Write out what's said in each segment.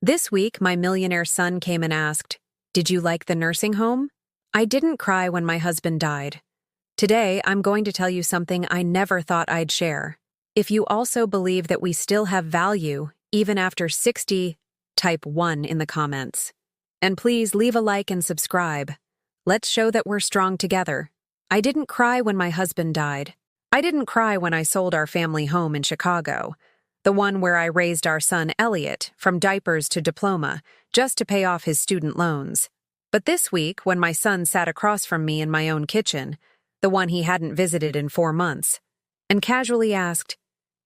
This week, my millionaire son came and asked, "Did you like the nursing home?" I didn't cry when my husband died. Today, I'm going to tell you something I never thought I'd share. If you also believe that we still have value, even after 60, type 1 in the comments. And please leave a like and subscribe. Let's show that we're strong together. I didn't cry when my husband died. I didn't cry when I sold our family home in Chicago, the one where I raised our son Elliot from diapers to diploma, just to pay off his student loans. But this week, when my son sat across from me in my own kitchen, the one he hadn't visited in 4 months, and casually asked,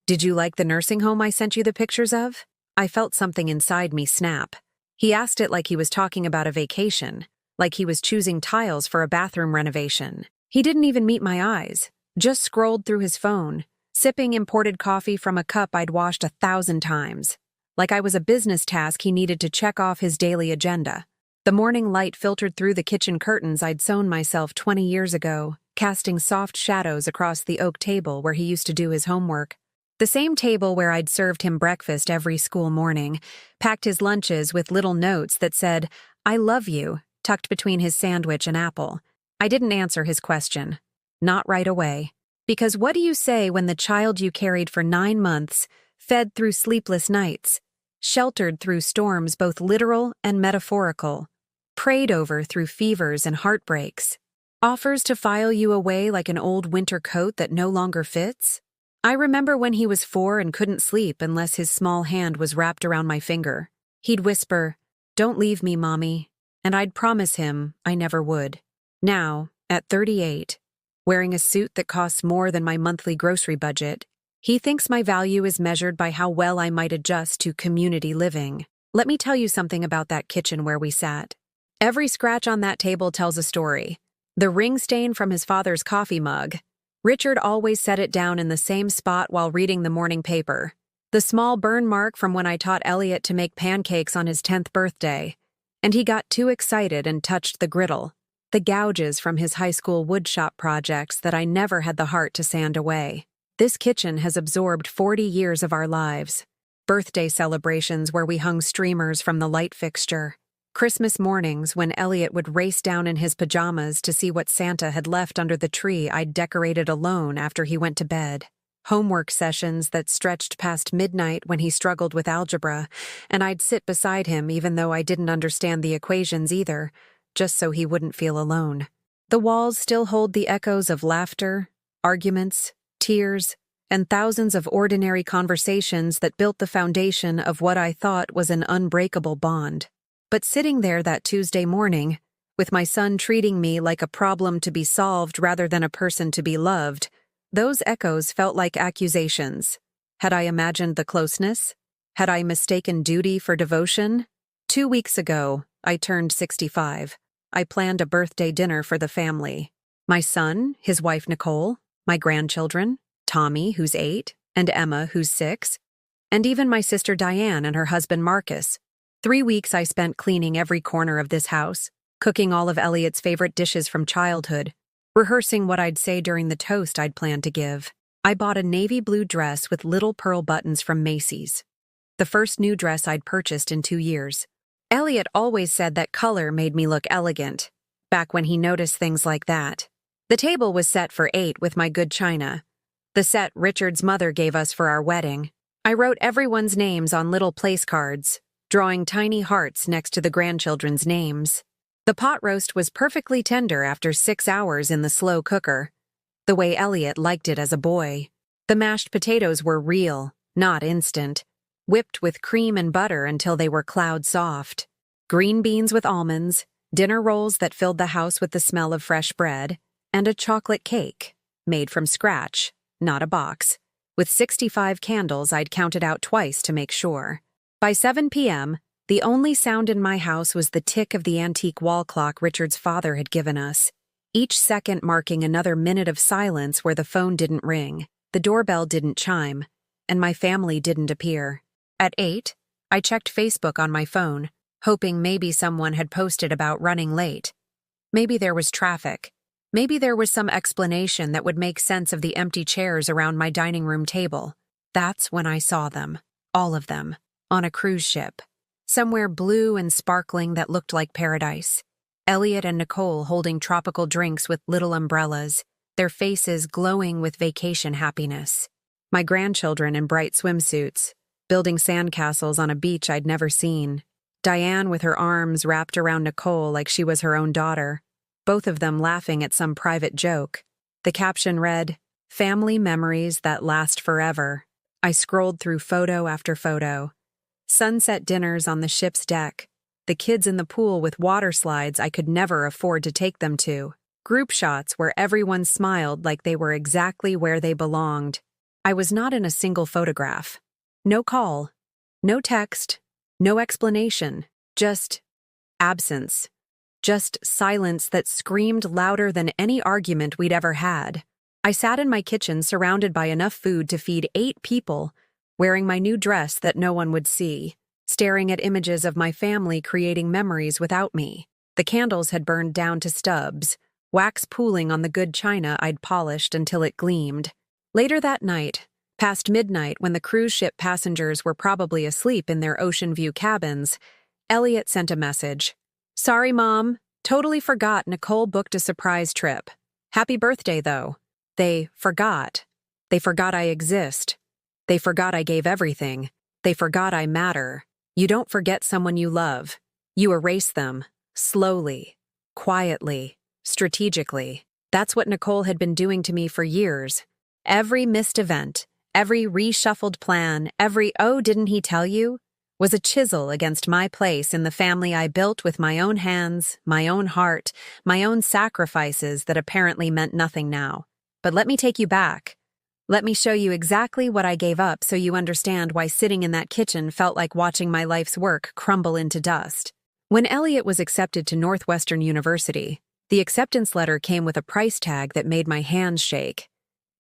"Did you like the nursing home I sent you the pictures of?" I felt something inside me snap. He asked it like he was talking about a vacation, like he was choosing tiles for a bathroom renovation. He didn't even meet my eyes, just scrolled through his phone, sipping imported coffee from a cup I'd washed 1,000 times, like I was a business task he needed to check off his daily agenda. The morning light filtered through the kitchen curtains I'd sewn myself 20 years ago, casting soft shadows across the oak table where he used to do his homework. The same table where I'd served him breakfast every school morning, packed his lunches with little notes that said, "I love you," tucked between his sandwich and apple. I didn't answer his question. Not right away. Because what do you say when the child you carried for 9 months, fed through sleepless nights, sheltered through storms both literal and metaphorical, prayed over through fevers and heartbreaks, offers to file you away like an old winter coat that no longer fits? I remember when he was 4 and couldn't sleep unless his small hand was wrapped around my finger. He'd whisper, "Don't leave me, Mommy," and I'd promise him I never would. Now, at 38, wearing a suit that costs more than my monthly grocery budget, he thinks my value is measured by how well I might adjust to community living. Let me tell you something about that kitchen where we sat. Every scratch on that table tells a story. The ring stain from his father's coffee mug. Richard always set it down in the same spot while reading the morning paper. The small burn mark from when I taught Elliot to make pancakes on his 10th birthday. And he got too excited and touched the griddle. The gouges from his high school woodshop projects that I never had the heart to sand away. This kitchen has absorbed 40 years of our lives. Birthday celebrations where we hung streamers from the light fixture. Christmas mornings when Elliot would race down in his pajamas to see what Santa had left under the tree I'd decorated alone after he went to bed. Homework sessions that stretched past midnight when he struggled with algebra, and I'd sit beside him even though I didn't understand the equations either, just so he wouldn't feel alone. The walls still hold the echoes of laughter, arguments, tears, and thousands of ordinary conversations that built the foundation of what I thought was an unbreakable bond. But sitting there that Tuesday morning, with my son treating me like a problem to be solved rather than a person to be loved, those echoes felt like accusations. Had I imagined the closeness? Had I mistaken duty for devotion? 2 weeks ago, I turned 65. I planned a birthday dinner for the family. My son, his wife Nicole, my grandchildren, Tommy, who's 8, and Emma, who's 6, and even my sister Diane and her husband Marcus. 3 weeks I spent cleaning every corner of this house, cooking all of Elliot's favorite dishes from childhood, rehearsing what I'd say during the toast I'd planned to give. I bought a navy blue dress with little pearl buttons from Macy's. The first new dress I'd purchased in 2 years. Elliot always said that color made me look elegant, back when he noticed things like that. The table was set for 8 with my good china, the set Richard's mother gave us for our wedding. I wrote everyone's names on little place cards, drawing tiny hearts next to the grandchildren's names. The pot roast was perfectly tender after 6 hours in the slow cooker, the way Elliot liked it as a boy. The mashed potatoes were real, not instant, whipped with cream and butter until they were cloud soft. Green beans with almonds, dinner rolls that filled the house with the smell of fresh bread, and a chocolate cake, made from scratch, not a box, with 65 candles I'd counted out twice to make sure. By 7 p.m., the only sound in my house was the tick of the antique wall clock Richard's father had given us, each second marking another minute of silence where the phone didn't ring, the doorbell didn't chime, and my family didn't appear. At 8, I checked Facebook on my phone, hoping maybe someone had posted about running late. Maybe there was traffic. Maybe there was some explanation that would make sense of the empty chairs around my dining room table. That's when I saw them, all of them, on a cruise ship. somewhere blue and sparkling that looked like paradise. Elliot and Nicole holding tropical drinks with little umbrellas, their faces glowing with vacation happiness. My grandchildren in bright swimsuits, building sandcastles on a beach I'd never seen. Diane with her arms wrapped around Nicole like she was her own daughter, both of them laughing at some private joke. The caption read, "Family memories that last forever." I scrolled through photo after photo. Sunset dinners on the ship's deck, the kids in the pool with water slides I could never afford to take them to, group shots where everyone smiled like they were exactly where they belonged. I was not in a single photograph. No call, no text, no explanation, just absence. Just silence that screamed louder than any argument we'd ever had. I sat in my kitchen surrounded by enough food to feed 8 people, wearing my new dress that no one would see, staring at images of my family creating memories without me. The candles had burned down to stubs, wax pooling on the good china I'd polished until it gleamed. Later that night, past midnight when the cruise ship passengers were probably asleep in their ocean view cabins, Elliot sent a message. "Sorry, Mom. Totally forgot Nicole booked a surprise trip. Happy birthday, though." They forgot. They forgot I exist. They forgot I gave everything. They forgot I matter. You don't forget someone you love. You erase them. Slowly. Quietly. Strategically. That's what Nicole had been doing to me for years. Every missed event, every reshuffled plan, every "oh, didn't he tell you?" was a chisel against my place in the family I built with my own hands, my own heart, my own sacrifices that apparently meant nothing now. But let me take you back. Let me show you exactly what I gave up so you understand why sitting in that kitchen felt like watching my life's work crumble into dust. When Elliot was accepted to Northwestern University, the acceptance letter came with a price tag that made my hands shake.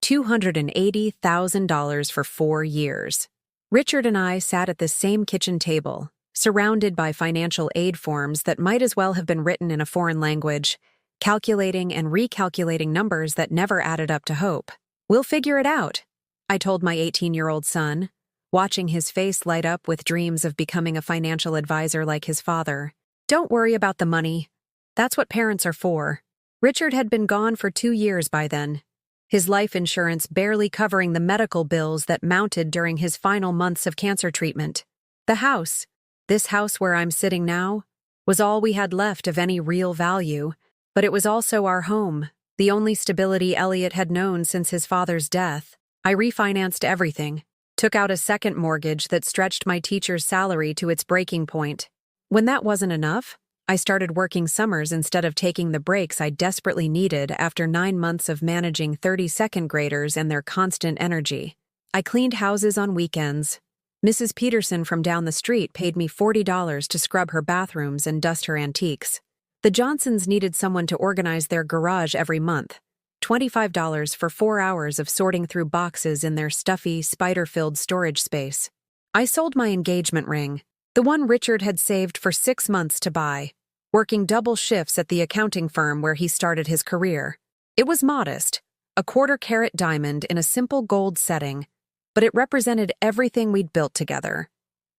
$280,000 for 4 years. Richard and I sat at this same kitchen table, surrounded by financial aid forms that might as well have been written in a foreign language, calculating and recalculating numbers that never added up to hope. "We'll figure it out," I told my 18-year-old son, watching his face light up with dreams of becoming a financial advisor like his father. "Don't worry about the money. That's what parents are for." Richard had been gone for 2 years by then, his life insurance barely covering the medical bills that mounted during his final months of cancer treatment. The house, this house where I'm sitting now, was all we had left of any real value, but it was also our home, the only stability Elliot had known since his father's death. I refinanced everything, took out a second mortgage that stretched my teacher's salary to its breaking point. When that wasn't enough, I started working summers instead of taking the breaks I desperately needed after 9 months of managing 32nd graders and their constant energy. I cleaned houses on weekends. Mrs. Peterson from down the street paid me $40 to scrub her bathrooms and dust her antiques. The Johnsons needed someone to organize their garage every month. $25 for 4 hours of sorting through boxes in their stuffy, spider-filled storage space. I sold my engagement ring, the one Richard had saved for 6 months to buy, working double shifts at the accounting firm where he started his career. It was modest, a 1/4-carat diamond in a simple gold setting, but it represented everything we'd built together.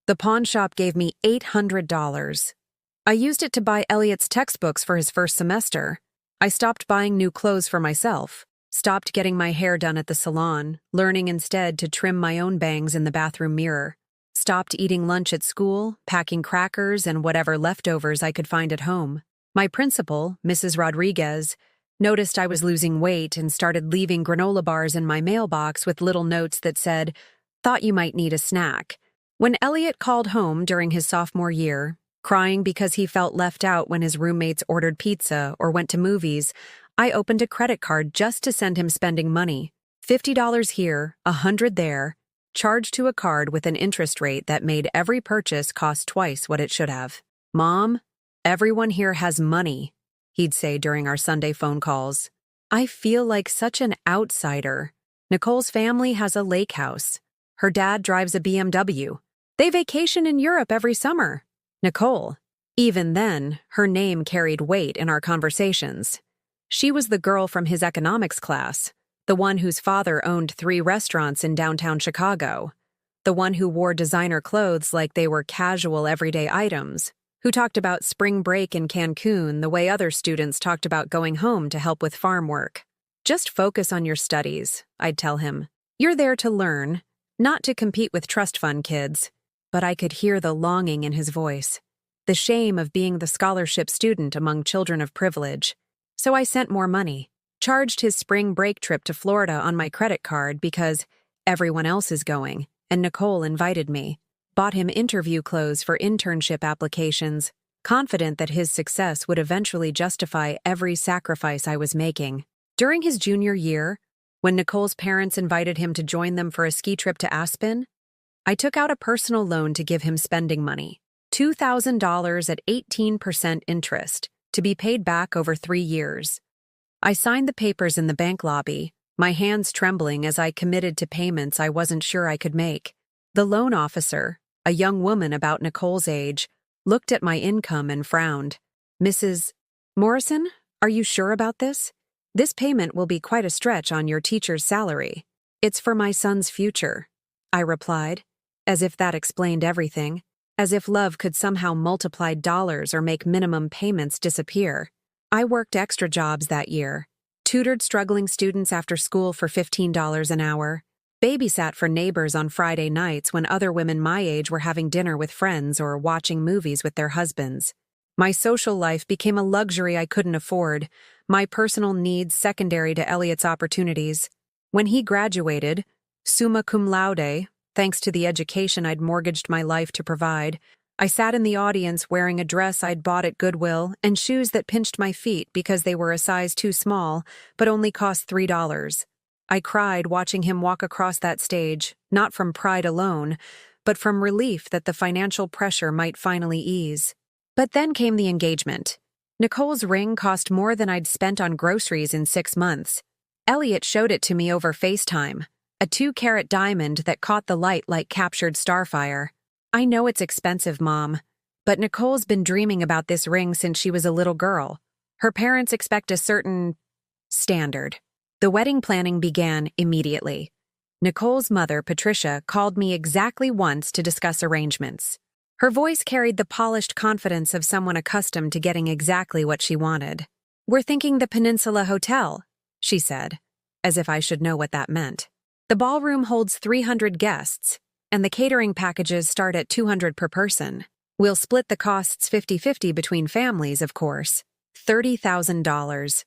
The pawn shop gave me $800. I used it to buy Elliot's textbooks for his first semester. I stopped buying new clothes for myself, stopped getting my hair done at the salon, learning instead to trim my own bangs in the bathroom mirror, stopped eating lunch at school, packing crackers and whatever leftovers I could find at home. My principal, Mrs. Rodriguez, noticed I was losing weight and started leaving granola bars in my mailbox with little notes that said, "Thought you might need a snack." When Elliot called home during his sophomore year, crying because he felt left out when his roommates ordered pizza or went to movies, I opened a credit card just to send him spending money. $50 here, $100 there, charged to a card with an interest rate that made every purchase cost twice what it should have. "Mom, everyone here has money," he'd say during our Sunday phone calls. I feel like such an outsider. Nicole's family has a lake house. Her dad drives a BMW. They vacation in Europe every summer. Nicole. Even then, her name carried weight in our conversations. She was the girl from his economics class, the one whose father owned 3 restaurants in downtown Chicago. the one who wore designer clothes like they were casual everyday items, who talked about spring break in Cancun the way other students talked about going home to help with farm work. Just focus on your studies, I'd tell him. You're there to learn, not to compete with trust fund kids. But I could hear the longing in his voice, the shame of being the scholarship student among children of privilege. So I sent more money, charged his spring break trip to Florida on my credit card because everyone else is going, and Nicole invited me, bought him interview clothes for internship applications, confident that his success would eventually justify every sacrifice I was making. During his junior year, when Nicole's parents invited him to join them for a ski trip to Aspen, I took out a personal loan to give him spending money, $2,000 at 18% interest, to be paid back over 3 years. I signed the papers in the bank lobby, my hands trembling as I committed to payments I wasn't sure I could make. The loan officer, a young woman about Nicole's age, looked at my income and frowned. "Mrs. Morrison, are you sure about this? This payment will be quite a stretch on your teacher's salary. It's for my son's future," I replied, as if that explained everything, as if love could somehow multiply dollars or make minimum payments disappear. I worked extra jobs that year, tutored struggling students after school for $15 an hour, babysat for neighbors on Friday nights when other women my age were having dinner with friends or watching movies with their husbands. My social life became a luxury I couldn't afford, my personal needs secondary to Elliot's opportunities. When he graduated, summa cum laude, thanks to the education I'd mortgaged my life to provide, I sat in the audience wearing a dress I'd bought at Goodwill and shoes that pinched my feet because they were a size too small, but only cost $3. I cried watching him walk across that stage, not from pride alone, but from relief that the financial pressure might finally ease. But then came the engagement. Nicole's ring cost more than I'd spent on groceries in 6 months. Elliot showed it to me over FaceTime. A 2-carat diamond that caught the light like captured starfire. "I know it's expensive, Mom, but Nicole's been dreaming about this ring since she was a little girl. Her parents expect a certain standard." The wedding planning began immediately. Nicole's mother, Patricia, called me exactly once to discuss arrangements. Her voice carried the polished confidence of someone accustomed to getting exactly what she wanted. "We're thinking the Peninsula Hotel," she said, as if I should know what that meant. "The ballroom holds 300 guests, and the catering packages start at $200 per person. We'll split the costs 50-50 between families, of course. $30,000.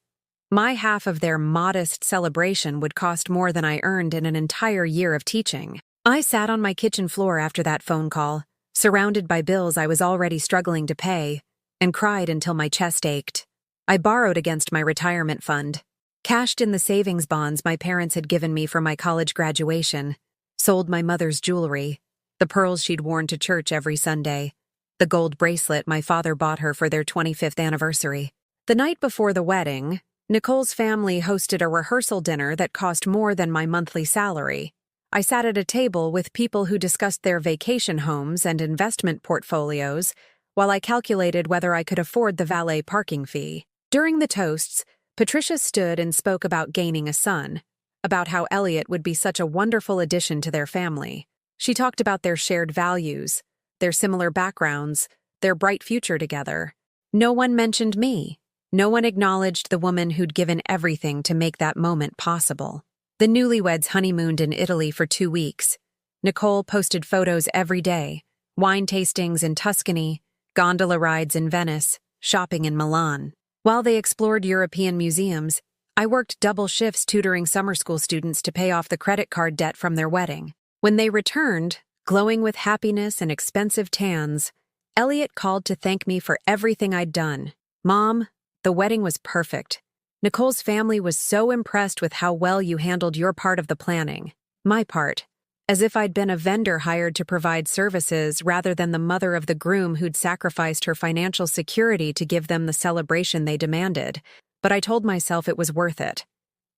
My half of their modest celebration would cost more than I earned in an entire year of teaching. I sat on my kitchen floor after that phone call, surrounded by bills I was already struggling to pay, and cried until my chest ached. I borrowed against my retirement fund, cashed in the savings bonds my parents had given me for my college graduation, sold my mother's jewelry, the pearls she'd worn to church every Sunday, the gold bracelet my father bought her for their 25th anniversary. The night before the wedding, Nicole's family hosted a rehearsal dinner that cost more than my monthly salary. I sat at a table with people who discussed their vacation homes and investment portfolios while I calculated whether I could afford the valet parking fee. During the toasts, Patricia stood and spoke about gaining a son, about how Elliot would be such a wonderful addition to their family. She talked about their shared values, their similar backgrounds, their bright future together. No one mentioned me. No one acknowledged the woman who'd given everything to make that moment possible. The newlyweds honeymooned in Italy for 2 weeks. Nicole posted photos every day, wine tastings in Tuscany, gondola rides in Venice, shopping in Milan. While they explored European museums, I worked double shifts tutoring summer school students to pay off the credit card debt from their wedding. When they returned, glowing with happiness and expensive tans, Elliot called to thank me for everything I'd done. "Mom, the wedding was perfect. Nicole's family was so impressed with how well you handled your part of the planning." My part. As if I'd been a vendor hired to provide services rather than the mother of the groom who'd sacrificed her financial security to give them the celebration they demanded. But I told myself it was worth it.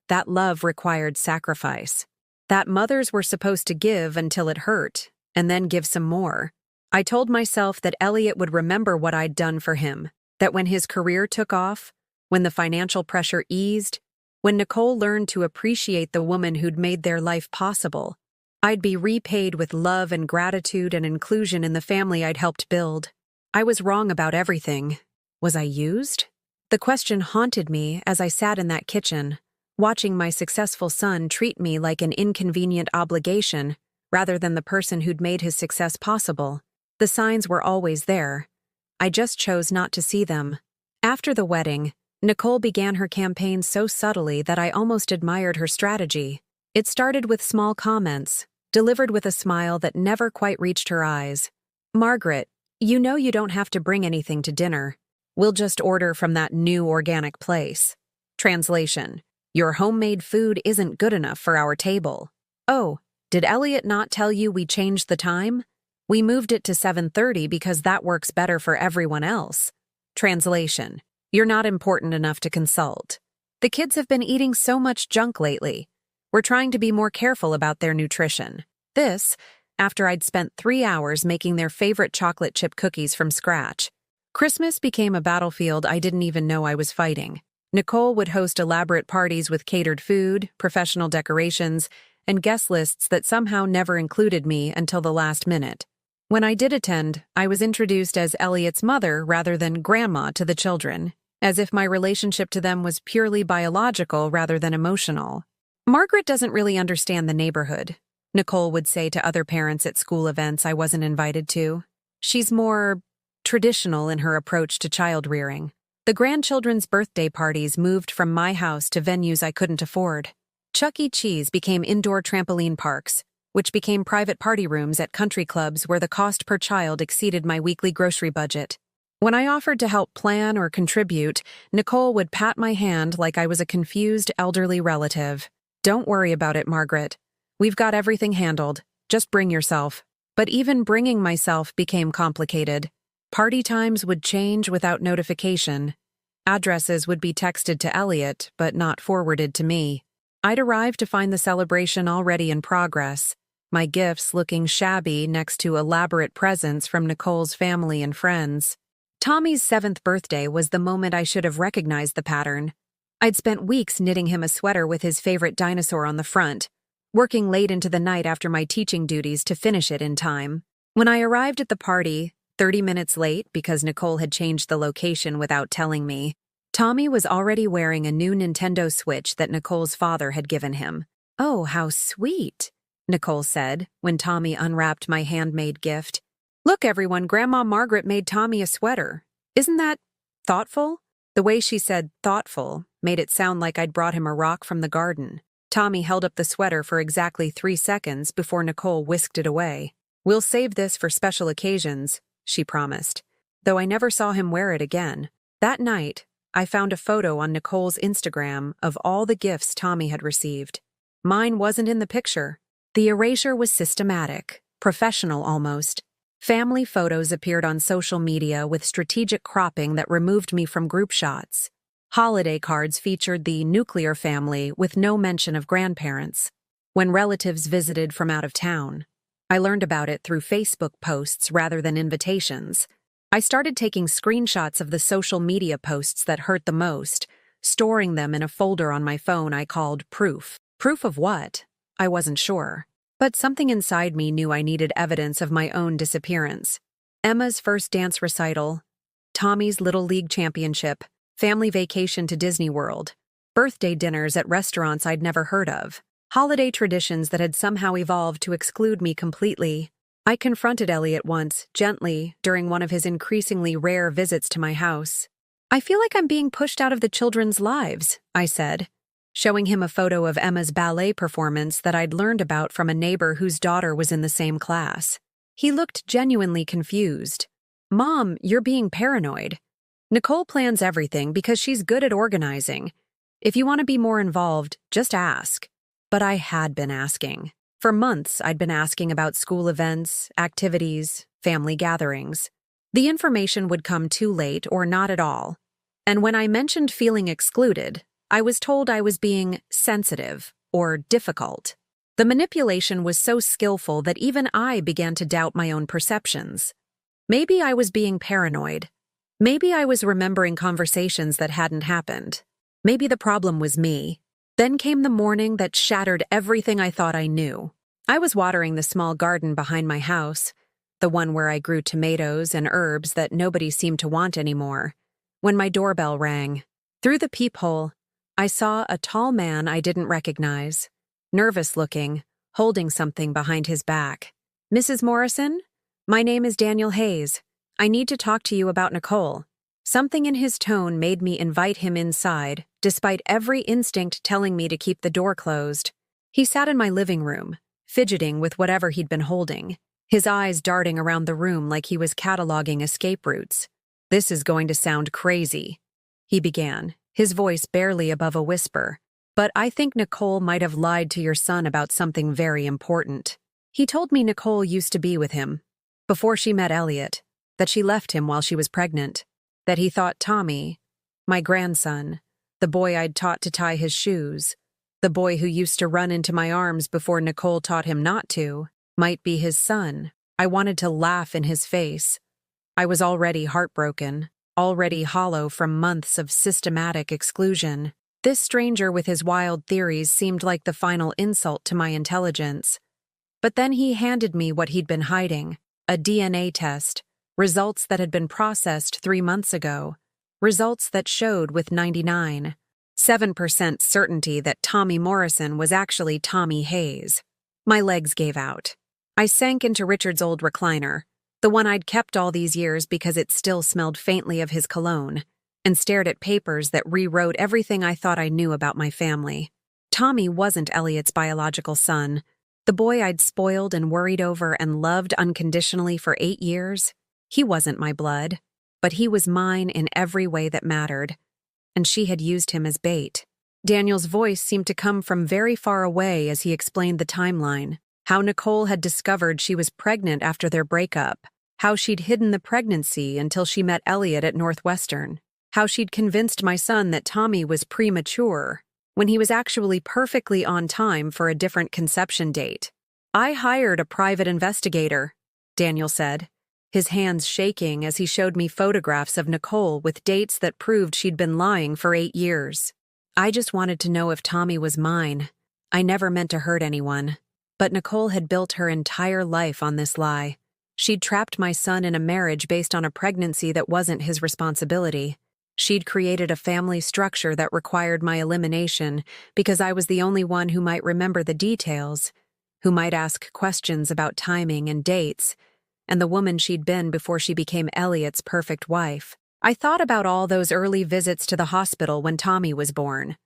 That love required sacrifice. That mothers were supposed to give until it hurt, and then give some more. I told myself that Elliot would remember what I'd done for him, that when his career took off, when the financial pressure eased, when Nicole learned to appreciate the woman who'd made their life possible, I'd be repaid with love and gratitude and inclusion in the family I'd helped build. I was wrong about everything. Was I used? The question haunted me as I sat in that kitchen, watching my successful son treat me like an inconvenient obligation rather than the person who'd made his success possible. The signs were always there. I just chose not to see them. After the wedding, Nicole began her campaign so subtly that I almost admired her strategy. It started with small comments, delivered with a smile that never quite reached her eyes. "Margaret, you know you don't have to bring anything to dinner. We'll just order from that new organic place." Translation: "Your homemade food isn't good enough for our table." "Oh, did Elliot not tell you we changed the time? We moved it to 7:30 because that works better for everyone else." Translation: "You're not important enough to consult. The kids have been eating so much junk lately. We're trying to be more careful about their nutrition." This, after I'd spent 3 hours making their favorite chocolate chip cookies from scratch. Christmas became a battlefield I didn't even know I was fighting. Nicole would host elaborate parties with catered food, professional decorations, and guest lists that somehow never included me until the last minute. When I did attend, I was introduced as Elliot's mother rather than grandma to the children, as if my relationship to them was purely biological rather than emotional. "Margaret doesn't really understand the neighborhood," Nicole would say to other parents at school events I wasn't invited to. "She's more traditional in her approach to child rearing." The grandchildren's birthday parties moved from my house to venues I couldn't afford. Chuck E. Cheese became indoor trampoline parks, which became private party rooms at country clubs where the cost per child exceeded my weekly grocery budget. When I offered to help plan or contribute, Nicole would pat my hand like I was a confused elderly relative. "Don't worry about it, Margaret. We've got everything handled. Just bring yourself." But even bringing myself became complicated. Party times would change without notification. Addresses would be texted to Elliot, but not forwarded to me. I'd arrive to find the celebration already in progress, my gifts looking shabby next to elaborate presents from Nicole's family and friends. Tommy's 7th birthday was the moment I should have recognized the pattern. I'd spent weeks knitting him a sweater with his favorite dinosaur on the front, working late into the night after my teaching duties to finish it in time. When I arrived at the party, 30 minutes late because Nicole had changed the location without telling me, Tommy was already wearing a new Nintendo Switch that Nicole's father had given him. "Oh, how sweet," Nicole said when Tommy unwrapped my handmade gift. "Look, everyone, Grandma Margaret made Tommy a sweater. Isn't that thoughtful?" The way she said thoughtful made it sound like I'd brought him a rock from the garden. Tommy held up the sweater for exactly 3 seconds before Nicole whisked it away. "We'll save this for special occasions," she promised, though I never saw him wear it again. That night, I found a photo on Nicole's Instagram of all the gifts Tommy had received. Mine wasn't in the picture. The erasure was systematic, professional almost. Family photos appeared on social media with strategic cropping that removed me from group shots. Holiday cards featured the nuclear family with no mention of grandparents. When relatives visited from out of town, I learned about it through Facebook posts rather than invitations. I started taking screenshots of the social media posts that hurt the most, storing them in a folder on my phone I called Proof. Proof of what? I wasn't sure. But something inside me knew I needed evidence of my own disappearance. Emma's first dance recital, Tommy's Little League championship, family vacation to Disney World, birthday dinners at restaurants I'd never heard of, holiday traditions that had somehow evolved to exclude me completely. I confronted Elliot once, gently, during one of his increasingly rare visits to my house. "I feel like I'm being pushed out of the children's lives," I said, showing him a photo of Emma's ballet performance that I'd learned about from a neighbor whose daughter was in the same class. He looked genuinely confused. "Mom, you're being paranoid. Nicole plans everything because she's good at organizing. If you want to be more involved, just ask." But I had been asking. For months, I'd been asking about school events, activities, family gatherings. The information would come too late or not at all. And when I mentioned feeling excluded, I was told I was being sensitive or difficult. The manipulation was so skillful that even I began to doubt my own perceptions. Maybe I was being paranoid. Maybe I was remembering conversations that hadn't happened. Maybe the problem was me. Then came the morning that shattered everything I thought I knew. I was watering the small garden behind my house, the one where I grew tomatoes and herbs that nobody seemed to want anymore, when my doorbell rang. Through the peephole, I saw a tall man I didn't recognize, nervous-looking, holding something behind his back. "Mrs. Morrison? My name is Daniel Hayes. I need to talk to you about Nicole." Something in his tone made me invite him inside, despite every instinct telling me to keep the door closed. He sat in my living room, fidgeting with whatever he'd been holding, his eyes darting around the room like he was cataloging escape routes. "This is going to sound crazy," he began, his voice barely above a whisper, "but I think Nicole might have lied to your son about something very important." He told me Nicole used to be with him, before she met Elliot, that she left him while she was pregnant, that he thought Tommy, my grandson, the boy I'd taught to tie his shoes, the boy who used to run into my arms before Nicole taught him not to, might be his son. I wanted to laugh in his face. I was already heartbroken, already hollow from months of systematic exclusion. This stranger with his wild theories seemed like the final insult to my intelligence. But then he handed me what he'd been hiding, a DNA test, results that had been processed 3 months ago, results that showed with 99.7% certainty that Tommy Morrison was actually Tommy Hayes. My legs gave out. I sank into Richard's old recliner, the one I'd kept all these years because it still smelled faintly of his cologne, and stared at papers that rewrote everything I thought I knew about my family. Tommy wasn't Elliot's biological son, the boy I'd spoiled and worried over and loved unconditionally for 8 years. He wasn't my blood, but he was mine in every way that mattered, and she had used him as bait. Daniel's voice seemed to come from very far away as he explained the timeline, how Nicole had discovered she was pregnant after their breakup, how she'd hidden the pregnancy until she met Elliot at Northwestern, how she'd convinced my son that Tommy was premature, when he was actually perfectly on time for a different conception date. "I hired a private investigator," Daniel said, his hands shaking as he showed me photographs of Nicole with dates that proved she'd been lying for 8 years. "I just wanted to know if Tommy was mine. I never meant to hurt anyone. But Nicole had built her entire life on this lie. She'd trapped my son in a marriage based on a pregnancy that wasn't his responsibility. She'd created a family structure that required my elimination because I was the only one who might remember the details, who might ask questions about timing and dates, and the woman she'd been before she became Elliot's perfect wife. I thought about all those early visits to the hospital when Tommy was born,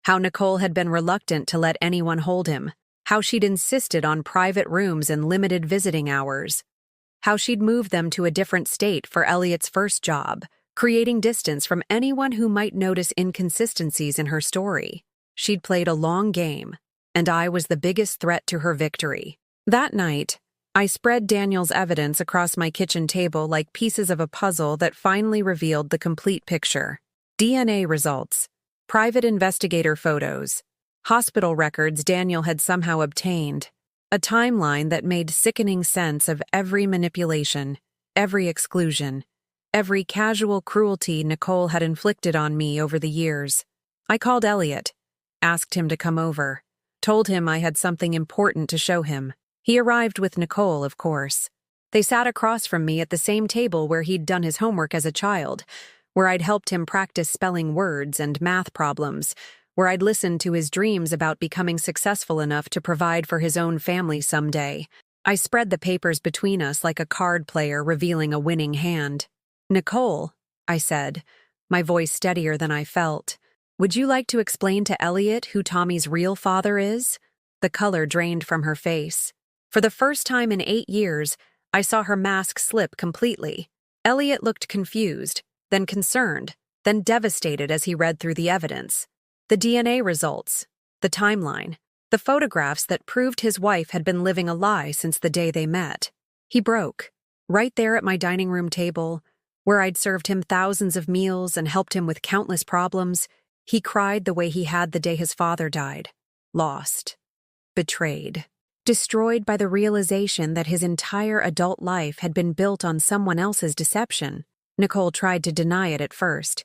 how Nicole had been reluctant to let anyone hold him, how she'd insisted on private rooms and limited visiting hours, how she'd moved them to a different state for Elliot's first job, creating distance from anyone who might notice inconsistencies in her story. She'd played a long game, and I was the biggest threat to her victory. That night, I spread Daniel's evidence across my kitchen table like pieces of a puzzle that finally revealed the complete picture. DNA results, private investigator photos, hospital records Daniel had somehow obtained, a timeline that made sickening sense of every manipulation, every exclusion, every casual cruelty Nicole had inflicted on me over the years. I called Elliot, asked him to come over, told him I had something important to show him. He arrived with Nicole, of course. They sat across from me at the same table where he'd done his homework as a child, where I'd helped him practice spelling words and math problems, where I'd listened to his dreams about becoming successful enough to provide for his own family someday. I spread the papers between us like a card player revealing a winning hand. "Nicole," I said, my voice steadier than I felt, "would you like to explain to Elliot who Tommy's real father is?" The color drained from her face. For the first time in 8 years, I saw her mask slip completely. Elliot looked confused, then concerned, then devastated as he read through the evidence. The DNA results, the timeline, the photographs that proved his wife had been living a lie since the day they met. He broke, right there at my dining room table, where I'd served him thousands of meals and helped him with countless problems. He cried the way he had the day his father died. Lost. Betrayed. Destroyed by the realization that his entire adult life had been built on someone else's deception. Nicole tried to deny it at first.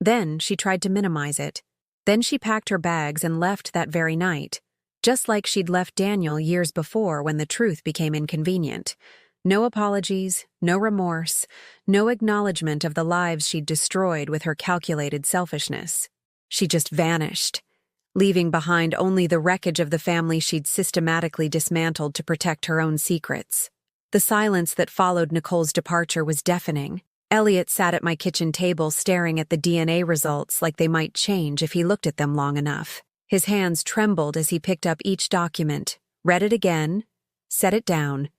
Then she tried to minimize it. Then she packed her bags and left that very night. just like she'd left Daniel years before when the truth became inconvenient. No apologies, no remorse, no acknowledgement of the lives she'd destroyed with her calculated selfishness. She just vanished, leaving behind only the wreckage of the family she'd systematically dismantled to protect her own secrets. The silence that followed Nicole's departure was deafening. Elliot sat at my kitchen table staring at the DNA results like they might change if he looked at them long enough. His hands trembled as he picked up each document, read it again, set it down,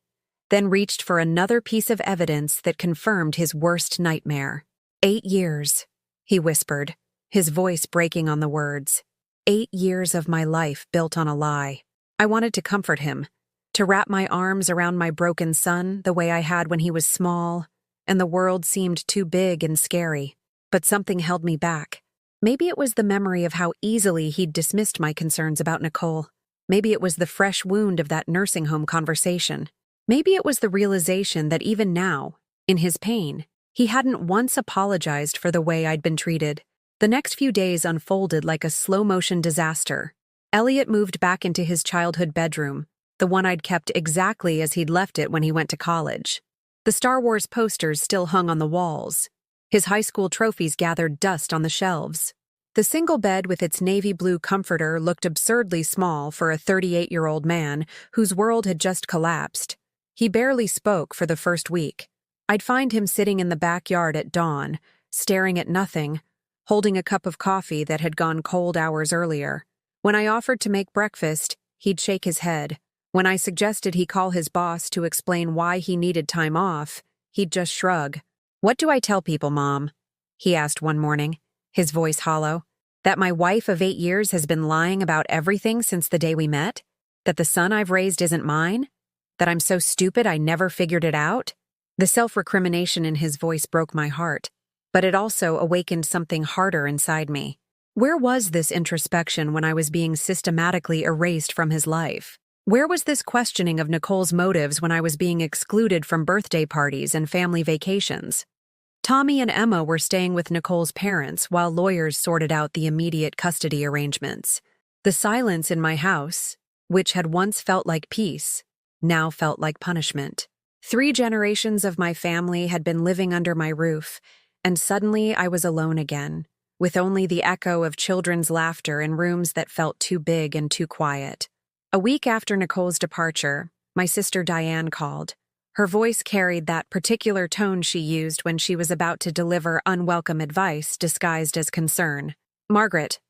then reached for another piece of evidence that confirmed his worst nightmare. 8 years, he whispered, his voice breaking on the words. 8 years of my life built on a lie. I wanted to comfort him, to wrap my arms around my broken son the way I had when he was small, and the world seemed too big and scary. But something held me back. Maybe it was the memory of how easily he'd dismissed my concerns about Nicole. Maybe it was the fresh wound of that nursing home conversation. Maybe it was the realization that even now, in his pain, he hadn't once apologized for the way I'd been treated. The next few days unfolded like a slow-motion disaster. Elliot moved back into his childhood bedroom, the one I'd kept exactly as he'd left it when he went to college. The Star Wars posters still hung on the walls. His high school trophies gathered dust on the shelves. The single bed with its navy blue comforter looked absurdly small for a 38-year-old man whose world had just collapsed. He barely spoke for the first week. I'd find him sitting in the backyard at dawn, staring at nothing, holding a cup of coffee that had gone cold hours earlier. When I offered to make breakfast, he'd shake his head. When I suggested he call his boss to explain why he needed time off, he'd just shrug. "What do I tell people, Mom?" he asked one morning, his voice hollow. "That my wife of 8 years has been lying about everything since the day we met? That the son I've raised isn't mine? That I'm so stupid I never figured it out?" The self-recrimination in his voice broke my heart, but it also awakened something harder inside me. Where was this introspection when I was being systematically erased from his life? Where was this questioning of Nicole's motives when I was being excluded from birthday parties and family vacations? Tommy and Emma were staying with Nicole's parents while lawyers sorted out the immediate custody arrangements. The silence in my house, which had once felt like peace, now felt like punishment. 3 generations of my family had been living under my roof, and suddenly I was alone again, with only the echo of children's laughter in rooms that felt too big and too quiet. A week after Nicole's departure, my sister Diane called. Her voice carried that particular tone she used when she was about to deliver unwelcome advice disguised as concern. "Margaret,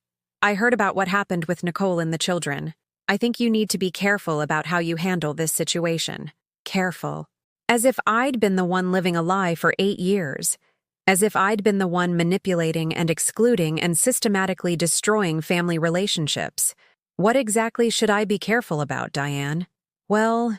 I heard about what happened with Nicole and the children. I think you need to be careful about how you handle this situation." Careful. As if I'd been the one living a lie for 8 years. As if I'd been the one manipulating and excluding and systematically destroying family relationships. What exactly should I be careful about, Diane? Well,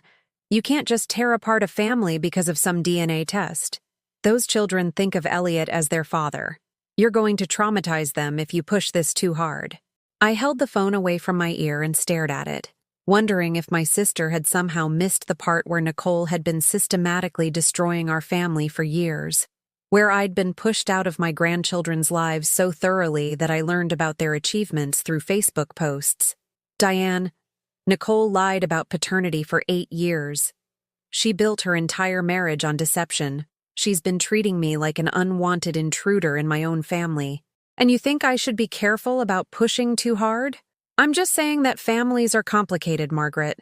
you can't just tear apart a family because of some DNA test. Those children think of Elliot as their father. You're going to traumatize them if you push this too hard. I held the phone away from my ear and stared at it, wondering if my sister had somehow missed the part where Nicole had been systematically destroying our family for years, where I'd been pushed out of my grandchildren's lives so thoroughly that I learned about their achievements through Facebook posts. "Diane, Nicole lied about paternity for 8 years. She built her entire marriage on deception. She's been treating me like an unwanted intruder in my own family. And you think I should be careful about pushing too hard? I'm just saying that families are complicated, Margaret.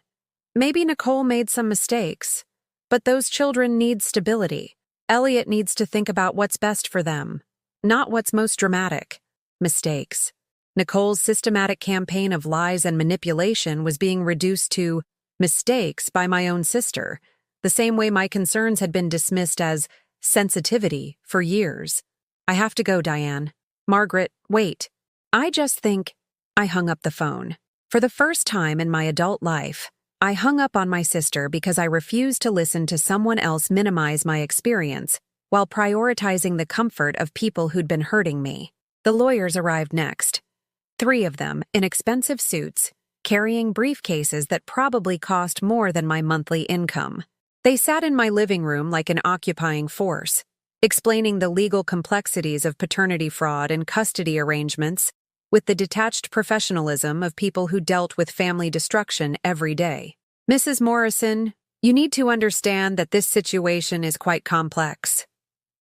Maybe Nicole made some mistakes, but those children need stability. Elliot needs to think about what's best for them, not what's most dramatic. Mistakes. Nicole's systematic campaign of lies and manipulation was being reduced to mistakes by my own sister, the same way my concerns had been dismissed as sensitivity for years. I have to go, Diane. Margaret, wait. I just think... I hung up the phone. For the first time in my adult life, I hung up on my sister because I refused to listen to someone else minimize my experience while prioritizing the comfort of people who'd been hurting me. The lawyers arrived next. 3 of them in expensive suits, carrying briefcases that probably cost more than my monthly income. They sat in my living room like an occupying force, explaining the legal complexities of paternity fraud and custody arrangements with the detached professionalism of people who dealt with family destruction every day. "Mrs. Morrison, you need to understand that this situation is quite complex,"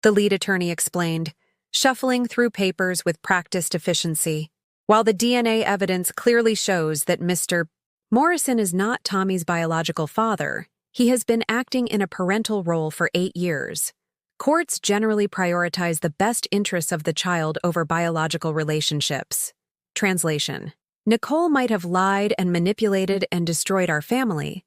the lead attorney explained, shuffling through papers with practiced efficiency. "While the DNA evidence clearly shows that Mr. Morrison is not Tommy's biological father, he has been acting in a parental role for 8 years. Courts generally prioritize the best interests of the child over biological relationships." Translation: Nicole might have lied and manipulated and destroyed our family,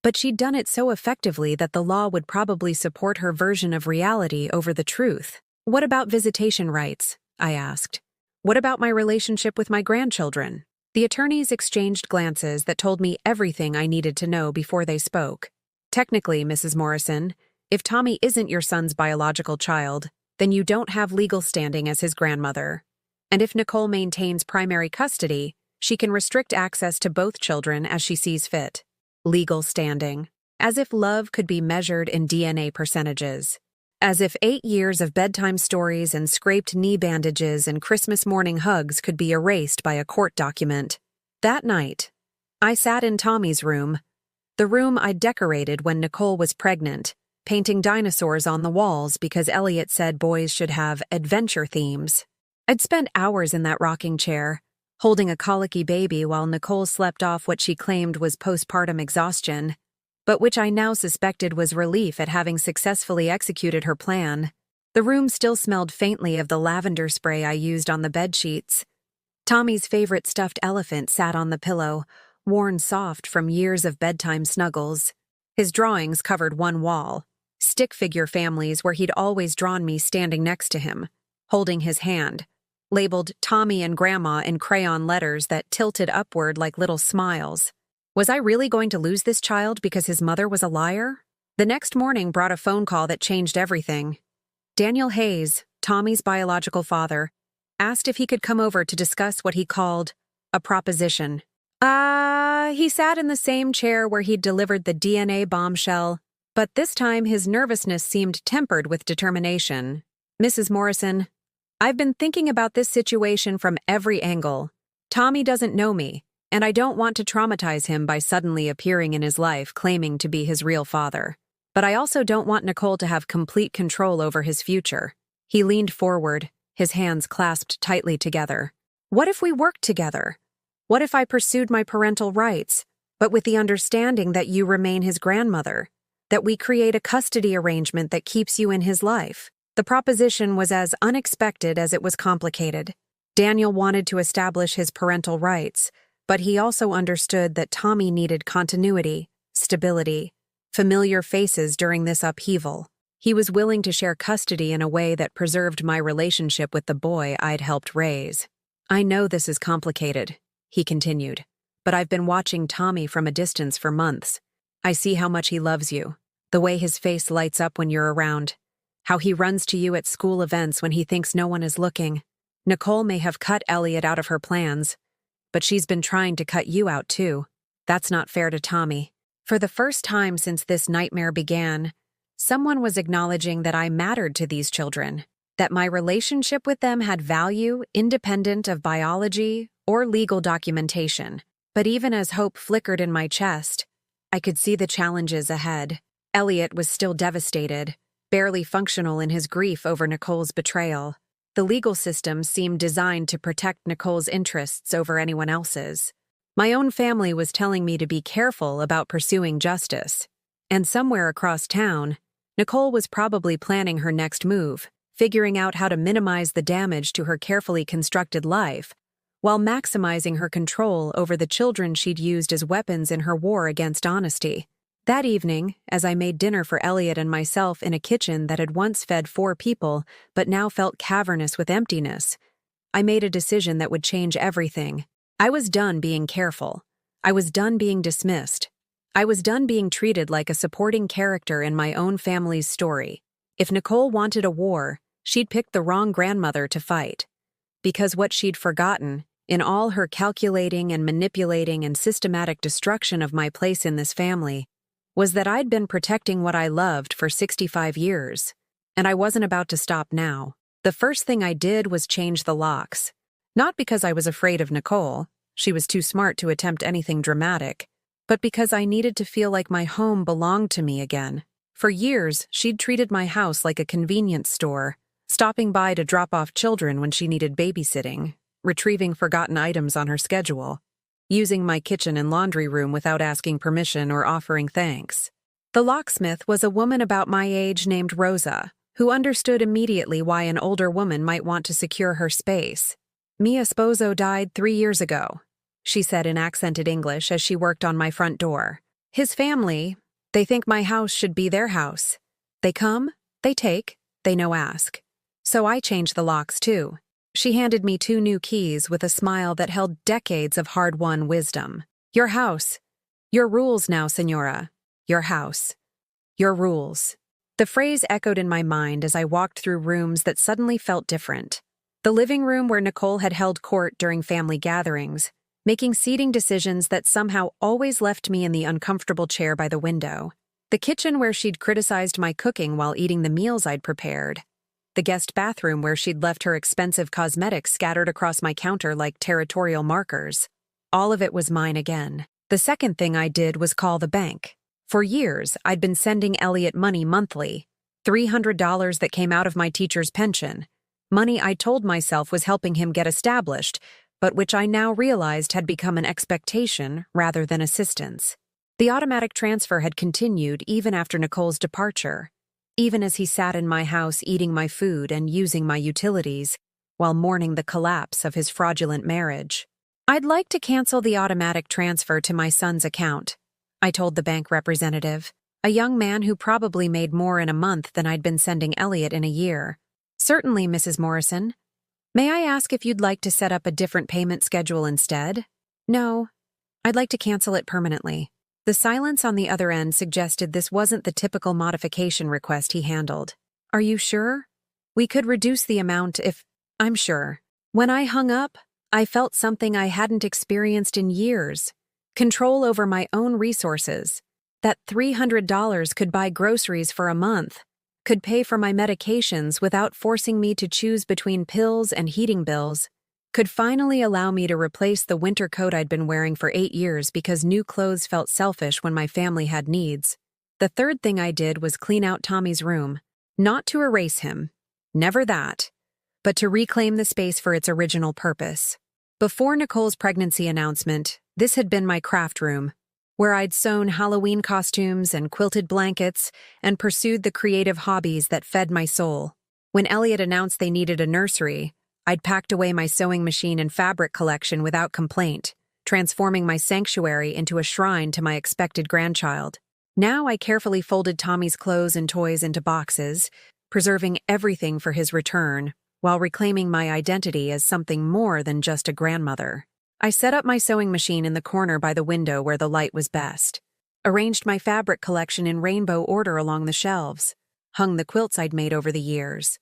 but she'd done it so effectively that the law would probably support her version of reality over the truth. "What about visitation rights?" I asked. "What about my relationship with my grandchildren?" The attorneys exchanged glances that told me everything I needed to know before they spoke. "Technically, Mrs. Morrison, if Tommy isn't your son's biological child, then you don't have legal standing as his grandmother. And if Nicole maintains primary custody, she can restrict access to both children as she sees fit." Legal standing. As if love could be measured in DNA percentages. As if 8 years of bedtime stories and scraped knee bandages and Christmas morning hugs could be erased by a court document. That night, I sat in Tommy's room, the room I decorated when Nicole was pregnant, painting dinosaurs on the walls because Elliot said boys should have adventure themes. I'd spent hours in that rocking chair, holding a colicky baby while Nicole slept off what she claimed was postpartum exhaustion, but which I now suspected was relief at having successfully executed her plan. The room still smelled faintly of the lavender spray I used on the bedsheets. Tommy's favorite stuffed elephant sat on the pillow, worn soft from years of bedtime snuggles. His drawings covered one wall, stick figure families where he'd always drawn me standing next to him, holding his hand, labeled Tommy and Grandma in crayon letters that tilted upward like little smiles. Was I really going to lose this child because his mother was a liar? The next morning brought a phone call that changed everything. Daniel Hayes, Tommy's biological father, asked if he could come over to discuss what he called a proposition. He sat in the same chair where he'd delivered the DNA bombshell, but this time his nervousness seemed tempered with determination. "Mrs. Morrison, I've been thinking about this situation from every angle. Tommy doesn't know me, and I don't want to traumatize him by suddenly appearing in his life claiming to be his real father. But I also don't want Nicole to have complete control over his future." He leaned forward, his hands clasped tightly together. "What if we worked together? What if I pursued my parental rights, but with the understanding that you remain his grandmother, that we create a custody arrangement that keeps you in his life?" The proposition was as unexpected as it was complicated. Daniel wanted to establish his parental rights, but he also understood that Tommy needed continuity, stability, familiar faces during this upheaval. He was willing to share custody in a way that preserved my relationship with the boy I'd helped raise. "I know this is complicated," he continued, "but I've been watching Tommy from a distance for months. I see how much he loves you, the way his face lights up when you're around, how he runs to you at school events when he thinks no one is looking. Nicole may have cut Elliot out of her plans, but she's been trying to cut you out too. That's not fair to Tommy." For the first time since this nightmare began, someone was acknowledging that I mattered to these children, that my relationship with them had value independent of biology or legal documentation. But even as hope flickered in my chest, I could see the challenges ahead. Elliot was still devastated, barely functional in his grief over Nicole's betrayal. The legal system seemed designed to protect Nicole's interests over anyone else's. My own family was telling me to be careful about pursuing justice. And somewhere across town, Nicole was probably planning her next move, figuring out how to minimize the damage to her carefully constructed life, while maximizing her control over the children she'd used as weapons in her war against honesty. That evening, as I made dinner for Elliot and myself in a kitchen that had once fed 4 people but now felt cavernous with emptiness, I made a decision that would change everything. I was done being careful. I was done being dismissed. I was done being treated like a supporting character in my own family's story. If Nicole wanted a war, she'd picked the wrong grandmother to fight. Because what she'd forgotten, in all her calculating and manipulating and systematic destruction of my place in this family, was that I'd been protecting what I loved for 65 years, and I wasn't about to stop now. The first thing I did was change the locks. Not because I was afraid of Nicole, she was too smart to attempt anything dramatic, but because I needed to feel like my home belonged to me again. For years, she'd treated my house like a convenience store, stopping by to drop off children when she needed babysitting, retrieving forgotten items on her schedule, using my kitchen and laundry room without asking permission or offering thanks. The locksmith was a woman about my age named Rosa, who understood immediately why an older woman might want to secure her space. "Mia Sposo died 3 years ago," she said in accented English as she worked on my front door. "His family, they think my house should be their house. They come, they take, they no ask. So I changed the locks too." She handed me 2 new keys with a smile that held decades of hard-won wisdom. "Your house. Your rules now, Senora. Your house. Your rules." The phrase echoed in my mind as I walked through rooms that suddenly felt different. The living room where Nicole had held court during family gatherings, making seating decisions that somehow always left me in the uncomfortable chair by the window. The kitchen where she'd criticized my cooking while eating the meals I'd prepared. The guest bathroom where she'd left her expensive cosmetics scattered across my counter like territorial markers. All of it was mine again. The second thing I did was call the bank. For years, I'd been sending Elliot money monthly, $300 that came out of my teacher's pension, money I told myself was helping him get established, but which I now realized had become an expectation rather than assistance. The automatic transfer had continued even after Nicole's departure, even as he sat in my house eating my food and using my utilities, while mourning the collapse of his fraudulent marriage. "I'd like to cancel the automatic transfer to my son's account," I told the bank representative, a young man who probably made more in a month than I'd been sending Elliot in a year. "Certainly, Mrs. Morrison. May I ask if you'd like to set up a different payment schedule instead?" "No, I'd like to cancel it permanently." The silence on the other end suggested this wasn't the typical modification request he handled. "Are you sure? We could reduce the amount if—" "I'm sure." When I hung up, I felt something I hadn't experienced in years. Control over my own resources. That $300 could buy groceries for a month, could pay for my medications without forcing me to choose between pills and heating bills, could finally allow me to replace the winter coat I'd been wearing for 8 years because new clothes felt selfish when my family had needs. The third thing I did was clean out Tommy's room. Not to erase him. Never that. But to reclaim the space for its original purpose. Before Nicole's pregnancy announcement, this had been my craft room, where I'd sewn Halloween costumes and quilted blankets and pursued the creative hobbies that fed my soul. When Elliot announced they needed a nursery, I'd packed away my sewing machine and fabric collection without complaint, transforming my sanctuary into a shrine to my expected grandchild. Now I carefully folded Tommy's clothes and toys into boxes, preserving everything for his return, while reclaiming my identity as something more than just a grandmother. I set up my sewing machine in the corner by the window where the light was best, arranged my fabric collection in rainbow order along the shelves, hung the quilts I'd made over the years,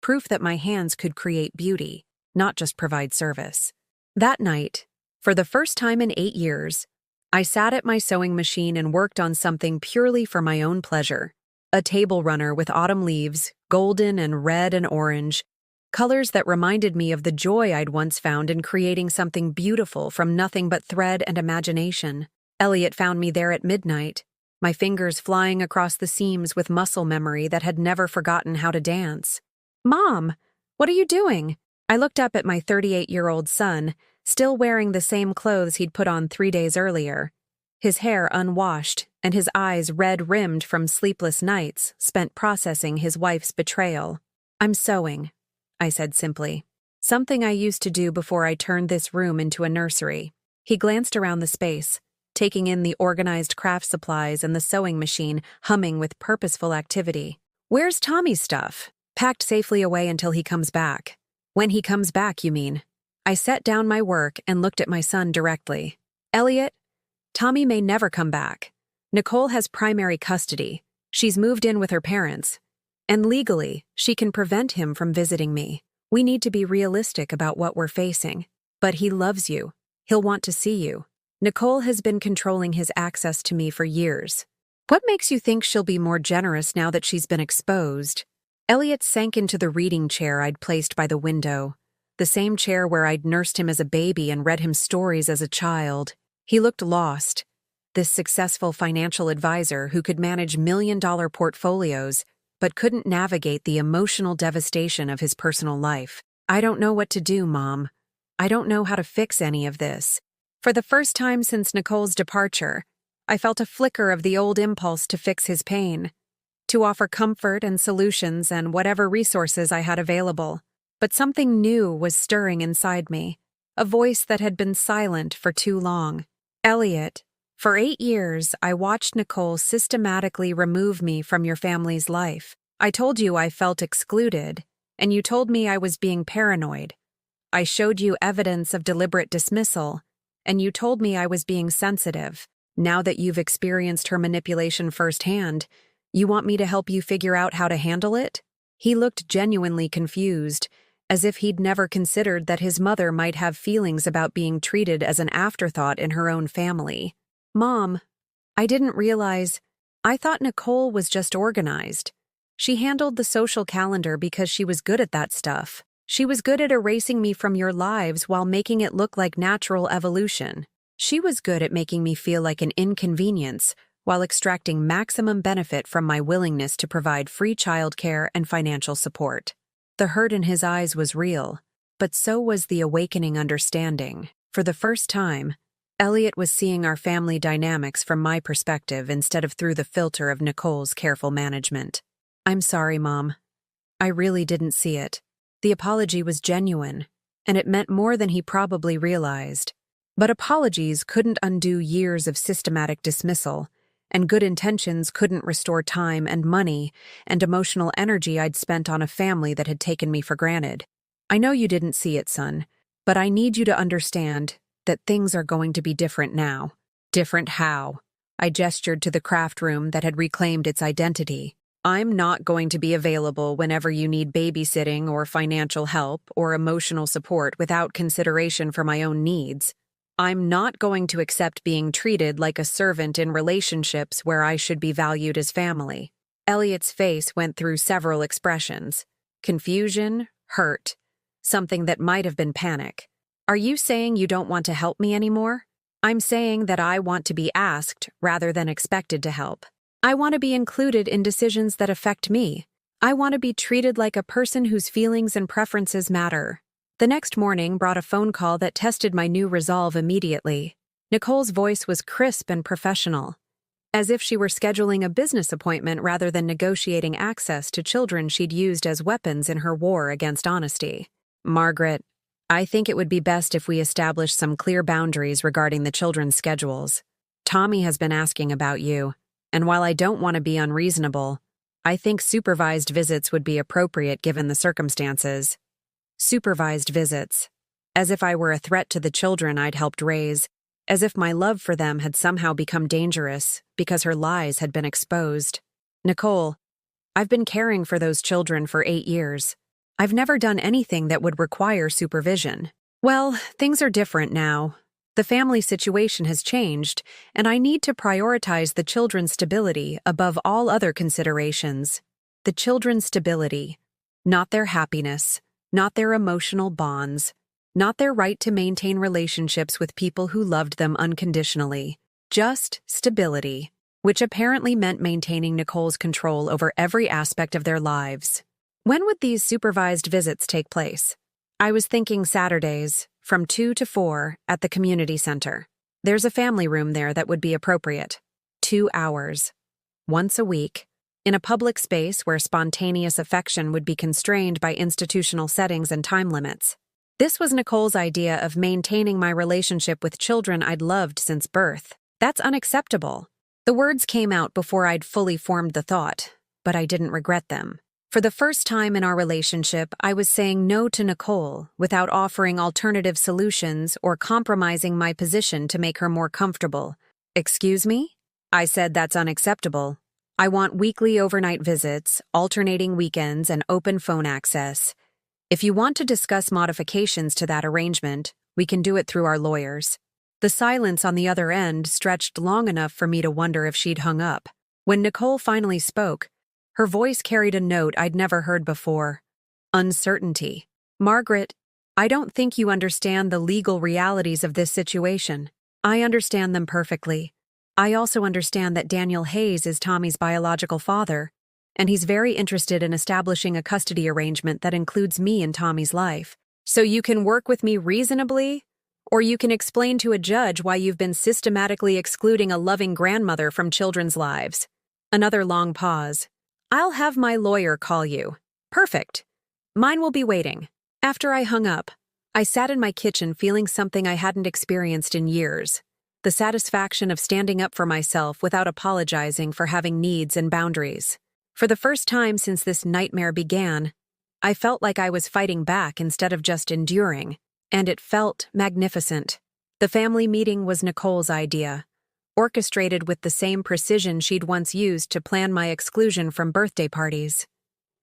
proof that my hands could create beauty, not just provide service. That night, for the first time in 8 years, I sat at my sewing machine and worked on something purely for my own pleasure. A table runner with autumn leaves, golden and red and orange, colors that reminded me of the joy I'd once found in creating something beautiful from nothing but thread and imagination. Elliot found me there at midnight, my fingers flying across the seams with muscle memory that had never forgotten how to dance. "Mom, what are you doing?" I looked up at my 38-year-old son, still wearing the same clothes he'd put on 3 days earlier, his hair unwashed and his eyes red-rimmed from sleepless nights spent processing his wife's betrayal. "I'm sewing," I said simply. "Something I used to do before I turned this room into a nursery." He glanced around the space, taking in the organized craft supplies and the sewing machine humming with purposeful activity. "Where's Tommy's stuff?" "Packed safely away until he comes back." "When he comes back, you mean?" I set down my work and looked at my son directly. "Elliot, Tommy may never come back. Nicole has primary custody. She's moved in with her parents. And legally, she can prevent him from visiting me. We need to be realistic about what we're facing. But he loves you. He'll want to see you. Nicole has been controlling his access to me for years. What makes you think she'll be more generous now that she's been exposed?" Elliot sank into the reading chair I'd placed by the window, the same chair where I'd nursed him as a baby and read him stories as a child. He looked lost. This successful financial advisor who could manage million-dollar portfolios but couldn't navigate the emotional devastation of his personal life. I don't know what to do, Mom. I don't know how to fix any of this. For the first time since Nicole's departure, I felt a flicker of the old impulse to fix his pain, to offer comfort and solutions and whatever resources I had available. But something new was stirring inside me, a voice that had been silent for too long. Elliot, for 8 years, I watched Nicole systematically remove me from your family's life. I told you I felt excluded, and you told me I was being paranoid. I showed you evidence of deliberate dismissal, and you told me I was being sensitive. Now that you've experienced her manipulation firsthand, you want me to help you figure out how to handle it? He looked genuinely confused, as if he'd never considered that his mother might have feelings about being treated as an afterthought in her own family. Mom, I didn't realize. I thought Nicole was just organized. She handled the social calendar because she was good at that stuff. She was good at erasing me from your lives while making it look like natural evolution. She was good at making me feel like an inconvenience while extracting maximum benefit from my willingness to provide free childcare and financial support. The hurt in his eyes was real, but so was the awakening understanding. For the first time, Elliot was seeing our family dynamics from my perspective instead of through the filter of Nicole's careful management. I'm sorry, Mom. I really didn't see it. The apology was genuine, and it meant more than he probably realized. But apologies couldn't undo years of systematic dismissal, and good intentions couldn't restore time and money and emotional energy I'd spent on a family that had taken me for granted. I know you didn't see it, son, but I need you to understand that things are going to be different now. Different how? I gestured to the craft room that had reclaimed its identity. I'm not going to be available whenever you need babysitting or financial help or emotional support without consideration for my own needs. I'm not going to accept being treated like a servant in relationships where I should be valued as family. Elliot's face went through several expressions: confusion, hurt, something that might have been panic. Are you saying you don't want to help me anymore? I'm saying that I want to be asked rather than expected to help. I want to be included in decisions that affect me. I want to be treated like a person whose feelings and preferences matter. The next morning brought a phone call that tested my new resolve immediately. Nicole's voice was crisp and professional, as if she were scheduling a business appointment rather than negotiating access to children she'd used as weapons in her war against honesty. Margaret, I think it would be best if we establish some clear boundaries regarding the children's schedules. Tommy has been asking about you, and while I don't want to be unreasonable, I think supervised visits would be appropriate given the circumstances. Supervised visits. As if I were a threat to the children I'd helped raise, as if my love for them had somehow become dangerous because her lies had been exposed. Nicole, I've been caring for those children for 8 years. I've never done anything that would require supervision. Well, things are different now. The family situation has changed, and I need to prioritize the children's stability above all other considerations. The children's stability, not their happiness, not their emotional bonds, not their right to maintain relationships with people who loved them unconditionally. Just stability, which apparently meant maintaining Nicole's control over every aspect of their lives. When would these supervised visits take place? I was thinking Saturdays, from 2 to 4, at the community center. There's a family room there that would be appropriate. 2 hours. Once a week. In a public space where spontaneous affection would be constrained by institutional settings and time limits. This was Nicole's idea of maintaining my relationship with children I'd loved since birth. That's unacceptable. The words came out before I'd fully formed the thought, but I didn't regret them. For the first time in our relationship, I was saying no to Nicole without offering alternative solutions or compromising my position to make her more comfortable. Excuse me? I said that's unacceptable. I want weekly overnight visits, alternating weekends, and open phone access. If you want to discuss modifications to that arrangement, we can do it through our lawyers. The silence on the other end stretched long enough for me to wonder if she'd hung up. When Nicole finally spoke, her voice carried a note I'd never heard before. Uncertainty. Margaret, I don't think you understand the legal realities of this situation. I understand them perfectly. I also understand that Daniel Hayes is Tommy's biological father, and he's very interested in establishing a custody arrangement that includes me in Tommy's life. So you can work with me reasonably, or you can explain to a judge why you've been systematically excluding a loving grandmother from children's lives. Another long pause. I'll have my lawyer call you. Perfect. Mine will be waiting. After I hung up, I sat in my kitchen feeling something I hadn't experienced in years. The satisfaction of standing up for myself without apologizing for having needs and boundaries. For the first time since this nightmare began, I felt like I was fighting back instead of just enduring, and it felt magnificent. The family meeting was Nicole's idea, orchestrated with the same precision she'd once used to plan my exclusion from birthday parties.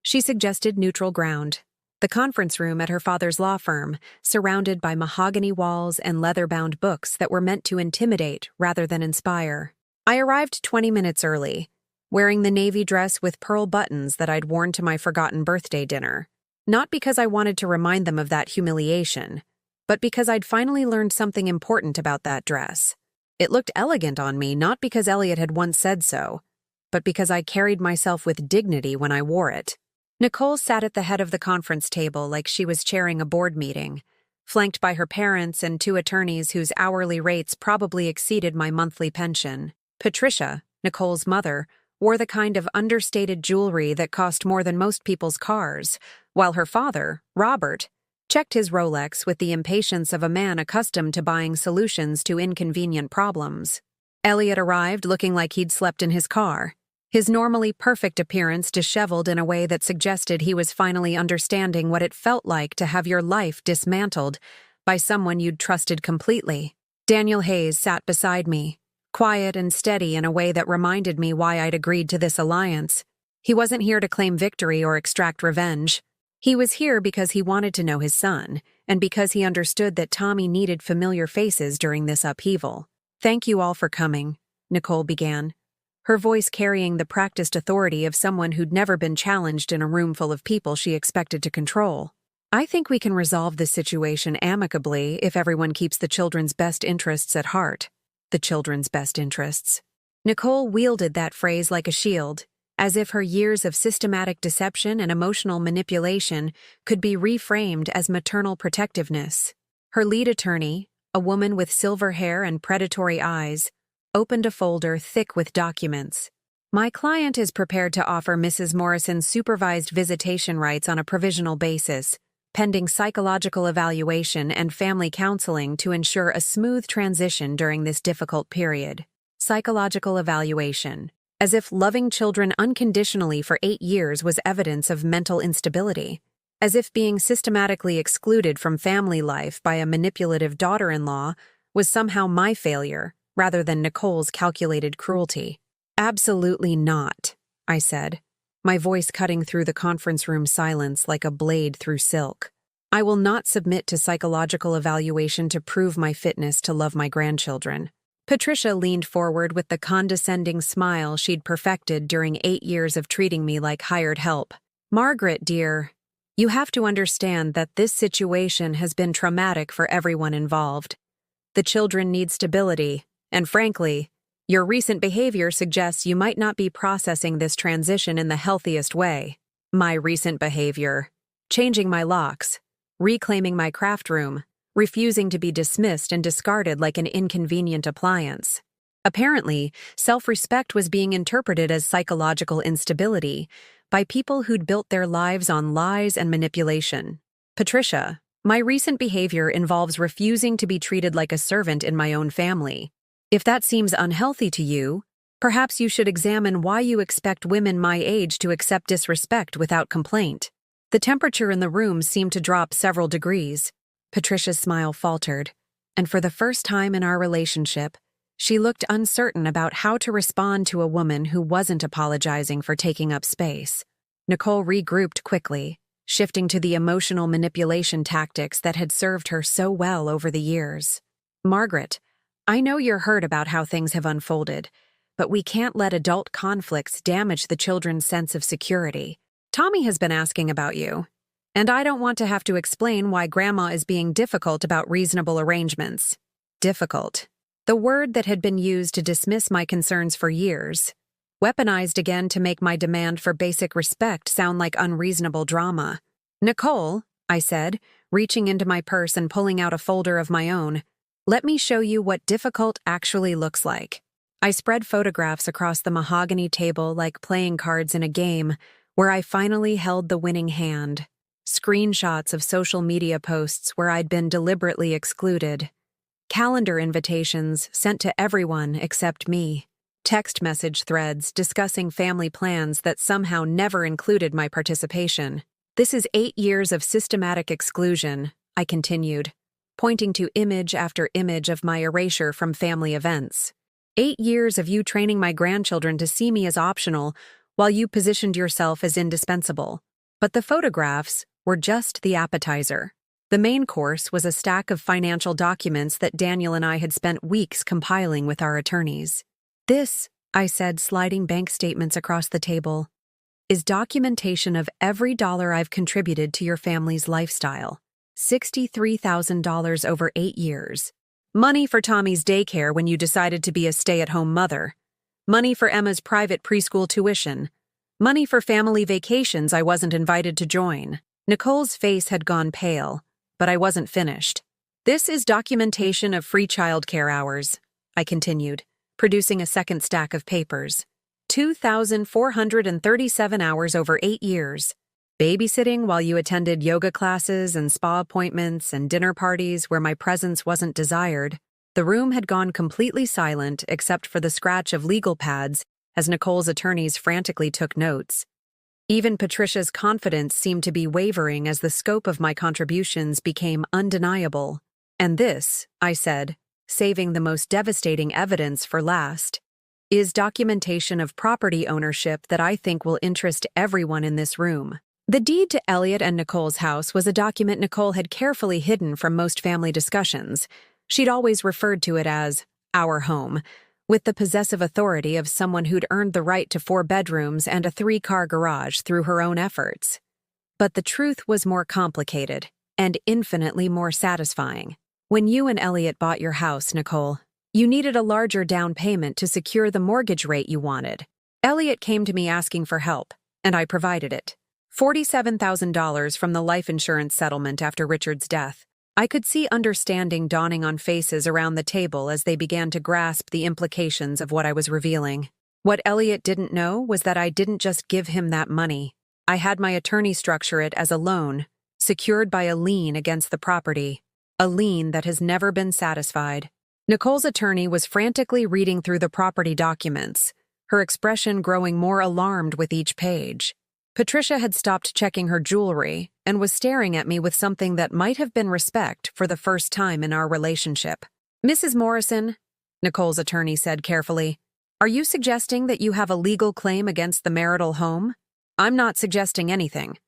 She suggested neutral ground. The conference room at her father's law firm, surrounded by mahogany walls and leather-bound books that were meant to intimidate rather than inspire. I arrived 20 minutes early, wearing the navy dress with pearl buttons that I'd worn to my forgotten birthday dinner. Not because I wanted to remind them of that humiliation, but because I'd finally learned something important about that dress. It looked elegant on me not because Elliot had once said so, but because I carried myself with dignity when I wore it. Nicole sat at the head of the conference table like she was chairing a board meeting, flanked by her parents and two attorneys whose hourly rates probably exceeded my monthly pension. Patricia, Nicole's mother, wore the kind of understated jewelry that cost more than most people's cars, while her father, Robert, checked his Rolex with the impatience of a man accustomed to buying solutions to inconvenient problems. Elliot arrived looking like he'd slept in his car, his normally perfect appearance disheveled in a way that suggested he was finally understanding what it felt like to have your life dismantled by someone you'd trusted completely. Daniel Hayes sat beside me, quiet and steady in a way that reminded me why I'd agreed to this alliance. He wasn't here to claim victory or extract revenge. He was here because he wanted to know his son, and because he understood that Tommy needed familiar faces during this upheaval. "Thank you all for coming," Nicole began, her voice carrying the practiced authority of someone who'd never been challenged in a room full of people she expected to control. "I think we can resolve this situation amicably if everyone keeps the children's best interests at heart." The children's best interests. Nicole wielded that phrase like a shield, as if her years of systematic deception and emotional manipulation could be reframed as maternal protectiveness. Her lead attorney, a woman with silver hair and predatory eyes, opened a folder thick with documents. "My client is prepared to offer Mrs. Morrison supervised visitation rights on a provisional basis, pending psychological evaluation and family counseling to ensure a smooth transition during this difficult period." Psychological evaluation. As if loving children unconditionally for 8 years was evidence of mental instability. As if being systematically excluded from family life by a manipulative daughter-in-law was somehow my failure, rather than Nicole's calculated cruelty. "Absolutely not," I said, my voice cutting through the conference room silence like a blade through silk. "I will not submit to psychological evaluation to prove my fitness to love my grandchildren." Patricia leaned forward with the condescending smile she'd perfected during 8 years of treating me like hired help. "Margaret, dear, you have to understand that this situation has been traumatic for everyone involved. The children need stability, and frankly, your recent behavior suggests you might not be processing this transition in the healthiest way." My recent behavior. Changing my locks, reclaiming my craft room, refusing to be dismissed and discarded like an inconvenient appliance. Apparently, self-respect was being interpreted as psychological instability by people who'd built their lives on lies and manipulation. "Patricia, my recent behavior involves refusing to be treated like a servant in my own family. If that seems unhealthy to you, perhaps you should examine why you expect women my age to accept disrespect without complaint." The temperature in the room seemed to drop several degrees. Patricia's smile faltered, and for the first time in our relationship, she looked uncertain about how to respond to a woman who wasn't apologizing for taking up space. Nicole regrouped quickly, shifting to the emotional manipulation tactics that had served her so well over the years. "Margaret, I know you're hurt about how things have unfolded, but we can't let adult conflicts damage the children's sense of security. Tommy has been asking about you. And I don't want to have to explain why Grandma is being difficult about reasonable arrangements. Difficult. The word that had been used to dismiss my concerns for years, weaponized again to make my demand for basic respect sound like unreasonable drama. "Nicole," I said, reaching into my purse and pulling out a folder of my own, "let me show you what difficult actually looks like." I spread photographs across the mahogany table like playing cards in a game, where I finally held the winning hand. Screenshots of social media posts where I'd been deliberately excluded. Calendar invitations sent to everyone except me. Text message threads discussing family plans that somehow never included my participation. "This is 8 years of systematic exclusion," I continued, pointing to image after image of my erasure from family events. 8 years of you training my grandchildren to see me as optional while you positioned yourself as indispensable. But the photographs were just the appetizer. The main course was a stack of financial documents that Daniel and I had spent weeks compiling with our attorneys. "This," I said, sliding bank statements across the table, "is documentation of every dollar I've contributed to your family's lifestyle. $63,000 over 8 years. Money for Tommy's daycare when you decided to be a stay-at-home mother. Money for Emma's private preschool tuition. Money for family vacations I wasn't invited to join." Nicole's face had gone pale, but I wasn't finished. "This is documentation of free childcare hours," I continued, producing a second stack of papers. 2,437 hours over 8 years. Babysitting while you attended yoga classes and spa appointments and dinner parties where my presence wasn't desired. The room had gone completely silent except for the scratch of legal pads as Nicole's attorneys frantically took notes. Even Patricia's confidence seemed to be wavering as the scope of my contributions became undeniable. "And this," I said, saving the most devastating evidence for last, "is documentation of property ownership that I think will interest everyone in this room." The deed to Elliot and Nicole's house was a document Nicole had carefully hidden from most family discussions. She'd always referred to it as our home, with the possessive authority of someone who'd earned the right to 4 bedrooms and a 3-car garage through her own efforts. But the truth was more complicated and infinitely more satisfying. When you and Elliot bought your house, Nicole, you needed a larger down payment to secure the mortgage rate you wanted. Elliot came to me asking for help, and I provided it. $47,000 from the life insurance settlement after Richard's death. I could see understanding dawning on faces around the table as they began to grasp the implications of what I was revealing. What Elliot didn't know was that I didn't just give him that money. I had my attorney structure it as a loan, secured by a lien against the property, a lien that has never been satisfied. Nicole's attorney was frantically reading through the property documents, her expression growing more alarmed with each page. Patricia had stopped checking her jewelry and was staring at me with something that might have been respect for the first time in our relationship. "Mrs. Morrison," Nicole's attorney said carefully, "are you suggesting that you have a legal claim against the marital home?" "I'm not suggesting anything.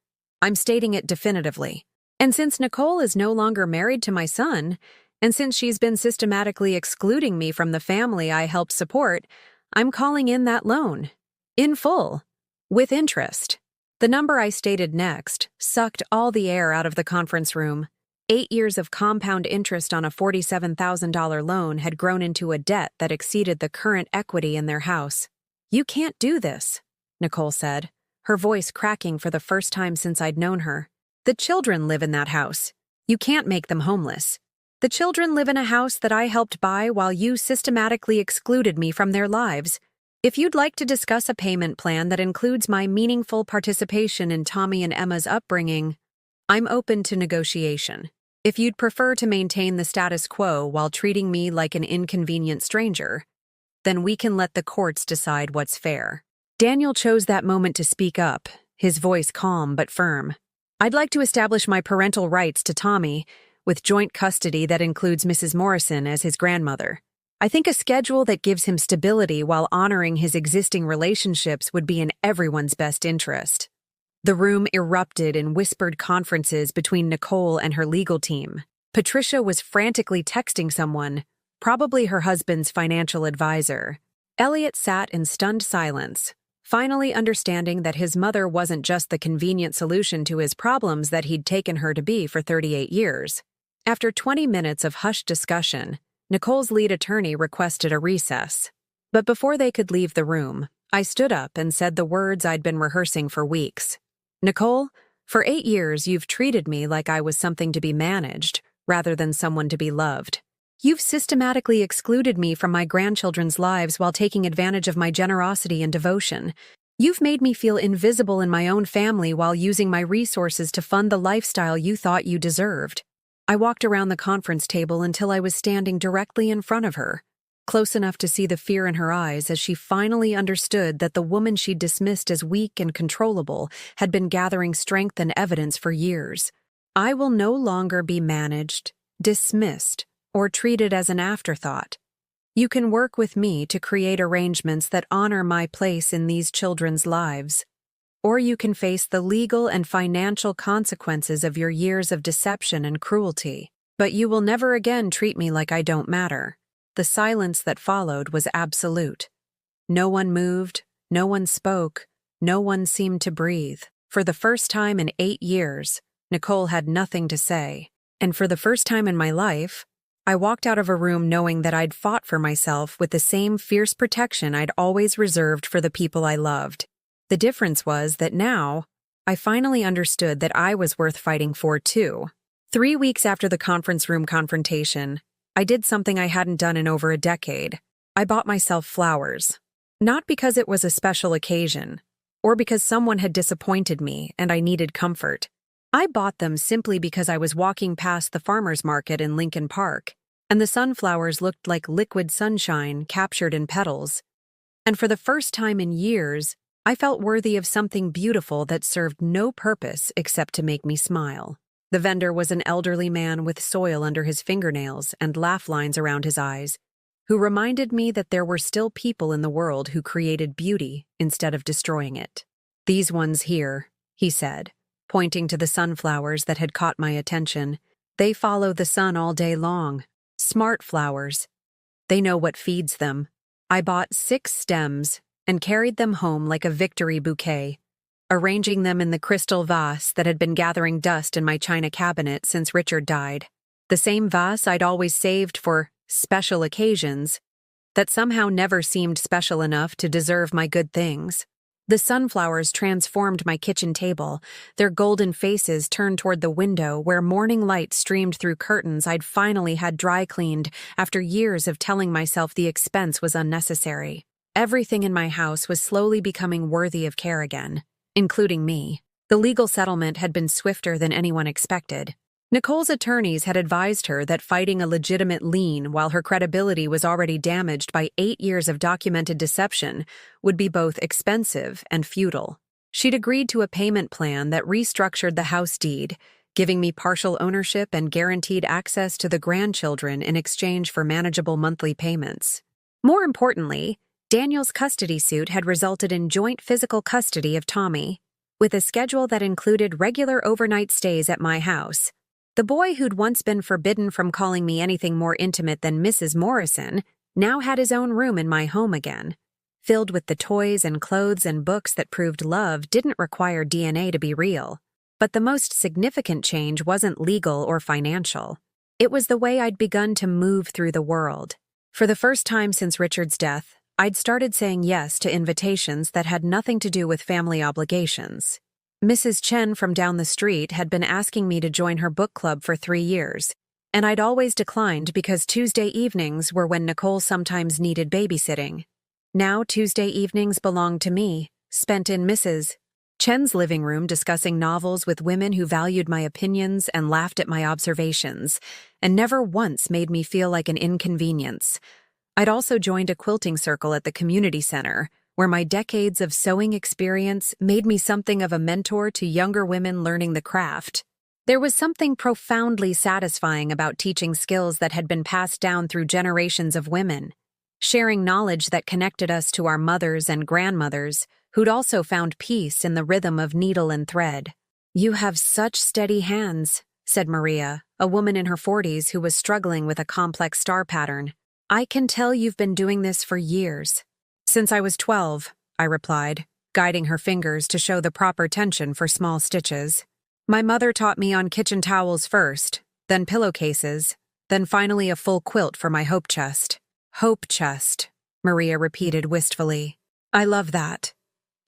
I'm stating it definitively. And since Nicole is no longer married to my son, and since she's been systematically excluding me from the family I helped support, I'm calling in that loan. In full. With interest." The number I stated next sucked all the air out of the conference room. 8 years of compound interest on a $47,000 loan had grown into a debt that exceeded the current equity in their house. "You can't do this," Nicole said, her voice cracking for the first time since I'd known her. "The children live in that house. You can't make them homeless. The children live in a house that I helped buy while you systematically excluded me from their lives. If you'd like to discuss a payment plan that includes my meaningful participation in Tommy and Emma's upbringing, I'm open to negotiation. If you'd prefer to maintain the status quo while treating me like an inconvenient stranger, then we can let the courts decide what's fair." Daniel chose that moment to speak up, his voice calm but firm. "I'd like to establish my parental rights to Tommy, with joint custody that includes Mrs. Morrison as his grandmother. I think a schedule that gives him stability while honoring his existing relationships would be in everyone's best interest." The room erupted in whispered conferences between Nicole and her legal team. Patricia was frantically texting someone, probably her husband's financial advisor. Elliot sat in stunned silence, finally understanding that his mother wasn't just the convenient solution to his problems that he'd taken her to be for 38 years. After 20 minutes of hushed discussion, Nicole's lead attorney requested a recess. But before they could leave the room, I stood up and said the words I'd been rehearsing for weeks. "Nicole, for 8 years you've treated me like I was something to be managed, rather than someone to be loved. You've systematically excluded me from my grandchildren's lives while taking advantage of my generosity and devotion. You've made me feel invisible in my own family while using my resources to fund the lifestyle you thought you deserved." I walked around the conference table until I was standing directly in front of her, close enough to see the fear in her eyes as she finally understood that the woman she'd dismissed as weak and controllable had been gathering strength and evidence for years. "I will no longer be managed, dismissed, or treated as an afterthought. You can work with me to create arrangements that honor my place in these children's lives. Or you can face the legal and financial consequences of your years of deception and cruelty. But you will never again treat me like I don't matter." The silence that followed was absolute. No one moved, no one spoke, no one seemed to breathe. For the first time in 8 years, Nicole had nothing to say. And for the first time in my life, I walked out of a room knowing that I'd fought for myself with the same fierce protection I'd always reserved for the people I loved. The difference was that now, I finally understood that I was worth fighting for too. 3 weeks after the conference room confrontation, I did something I hadn't done in over a decade. I bought myself flowers. Not because it was a special occasion, or because someone had disappointed me and I needed comfort. I bought them simply because I was walking past the farmer's market in Lincoln Park, and the sunflowers looked like liquid sunshine captured in petals. And for the first time in years, I felt worthy of something beautiful that served no purpose except to make me smile. The vendor was an elderly man with soil under his fingernails and laugh lines around his eyes, who reminded me that there were still people in the world who created beauty instead of destroying it. "These ones here," he said, pointing to the sunflowers that had caught my attention. "They follow the sun all day long. Smart flowers. They know what feeds them." I bought 6 stems and carried them home like a victory bouquet, arranging them in the crystal vase that had been gathering dust in my china cabinet since Richard died. The same vase I'd always saved for special occasions that somehow never seemed special enough to deserve my good things. The sunflowers transformed my kitchen table, their golden faces turned toward the window where morning light streamed through curtains I'd finally had dry cleaned after years of telling myself the expense was unnecessary. Everything in my house was slowly becoming worthy of care again, including me. The legal settlement had been swifter than anyone expected. Nicole's attorneys had advised her that fighting a legitimate lien while her credibility was already damaged by 8 years of documented deception would be both expensive and futile. She'd agreed to a payment plan that restructured the house deed, giving me partial ownership and guaranteed access to the grandchildren in exchange for manageable monthly payments. More importantly, Daniel's custody suit had resulted in joint physical custody of Tommy, with a schedule that included regular overnight stays at my house. The boy who'd once been forbidden from calling me anything more intimate than Mrs. Morrison now had his own room in my home again, filled with the toys and clothes and books that proved love didn't require DNA to be real. But the most significant change wasn't legal or financial. It was the way I'd begun to move through the world. For the first time since Richard's death, I'd started saying yes to invitations that had nothing to do with family obligations. Mrs. Chen from down the street had been asking me to join her book club for 3 years, and I'd always declined because Tuesday evenings were when Nicole sometimes needed babysitting. Now Tuesday evenings belonged to me, spent in Mrs. Chen's living room discussing novels with women who valued my opinions and laughed at my observations, and never once made me feel like an inconvenience. I'd also joined a quilting circle at the community center, where my decades of sewing experience made me something of a mentor to younger women learning the craft. There was something profoundly satisfying about teaching skills that had been passed down through generations of women, sharing knowledge that connected us to our mothers and grandmothers, who'd also found peace in the rhythm of needle and thread. "You have such steady hands," said Maria, a woman in her 40s who was struggling with a complex star pattern. "I can tell you've been doing this for years." "Since I was 12, I replied, guiding her fingers to show the proper tension for small stitches. My mother taught me on kitchen towels first, then pillowcases, then finally a full quilt for my hope chest. Hope chest, Maria repeated wistfully. I love that.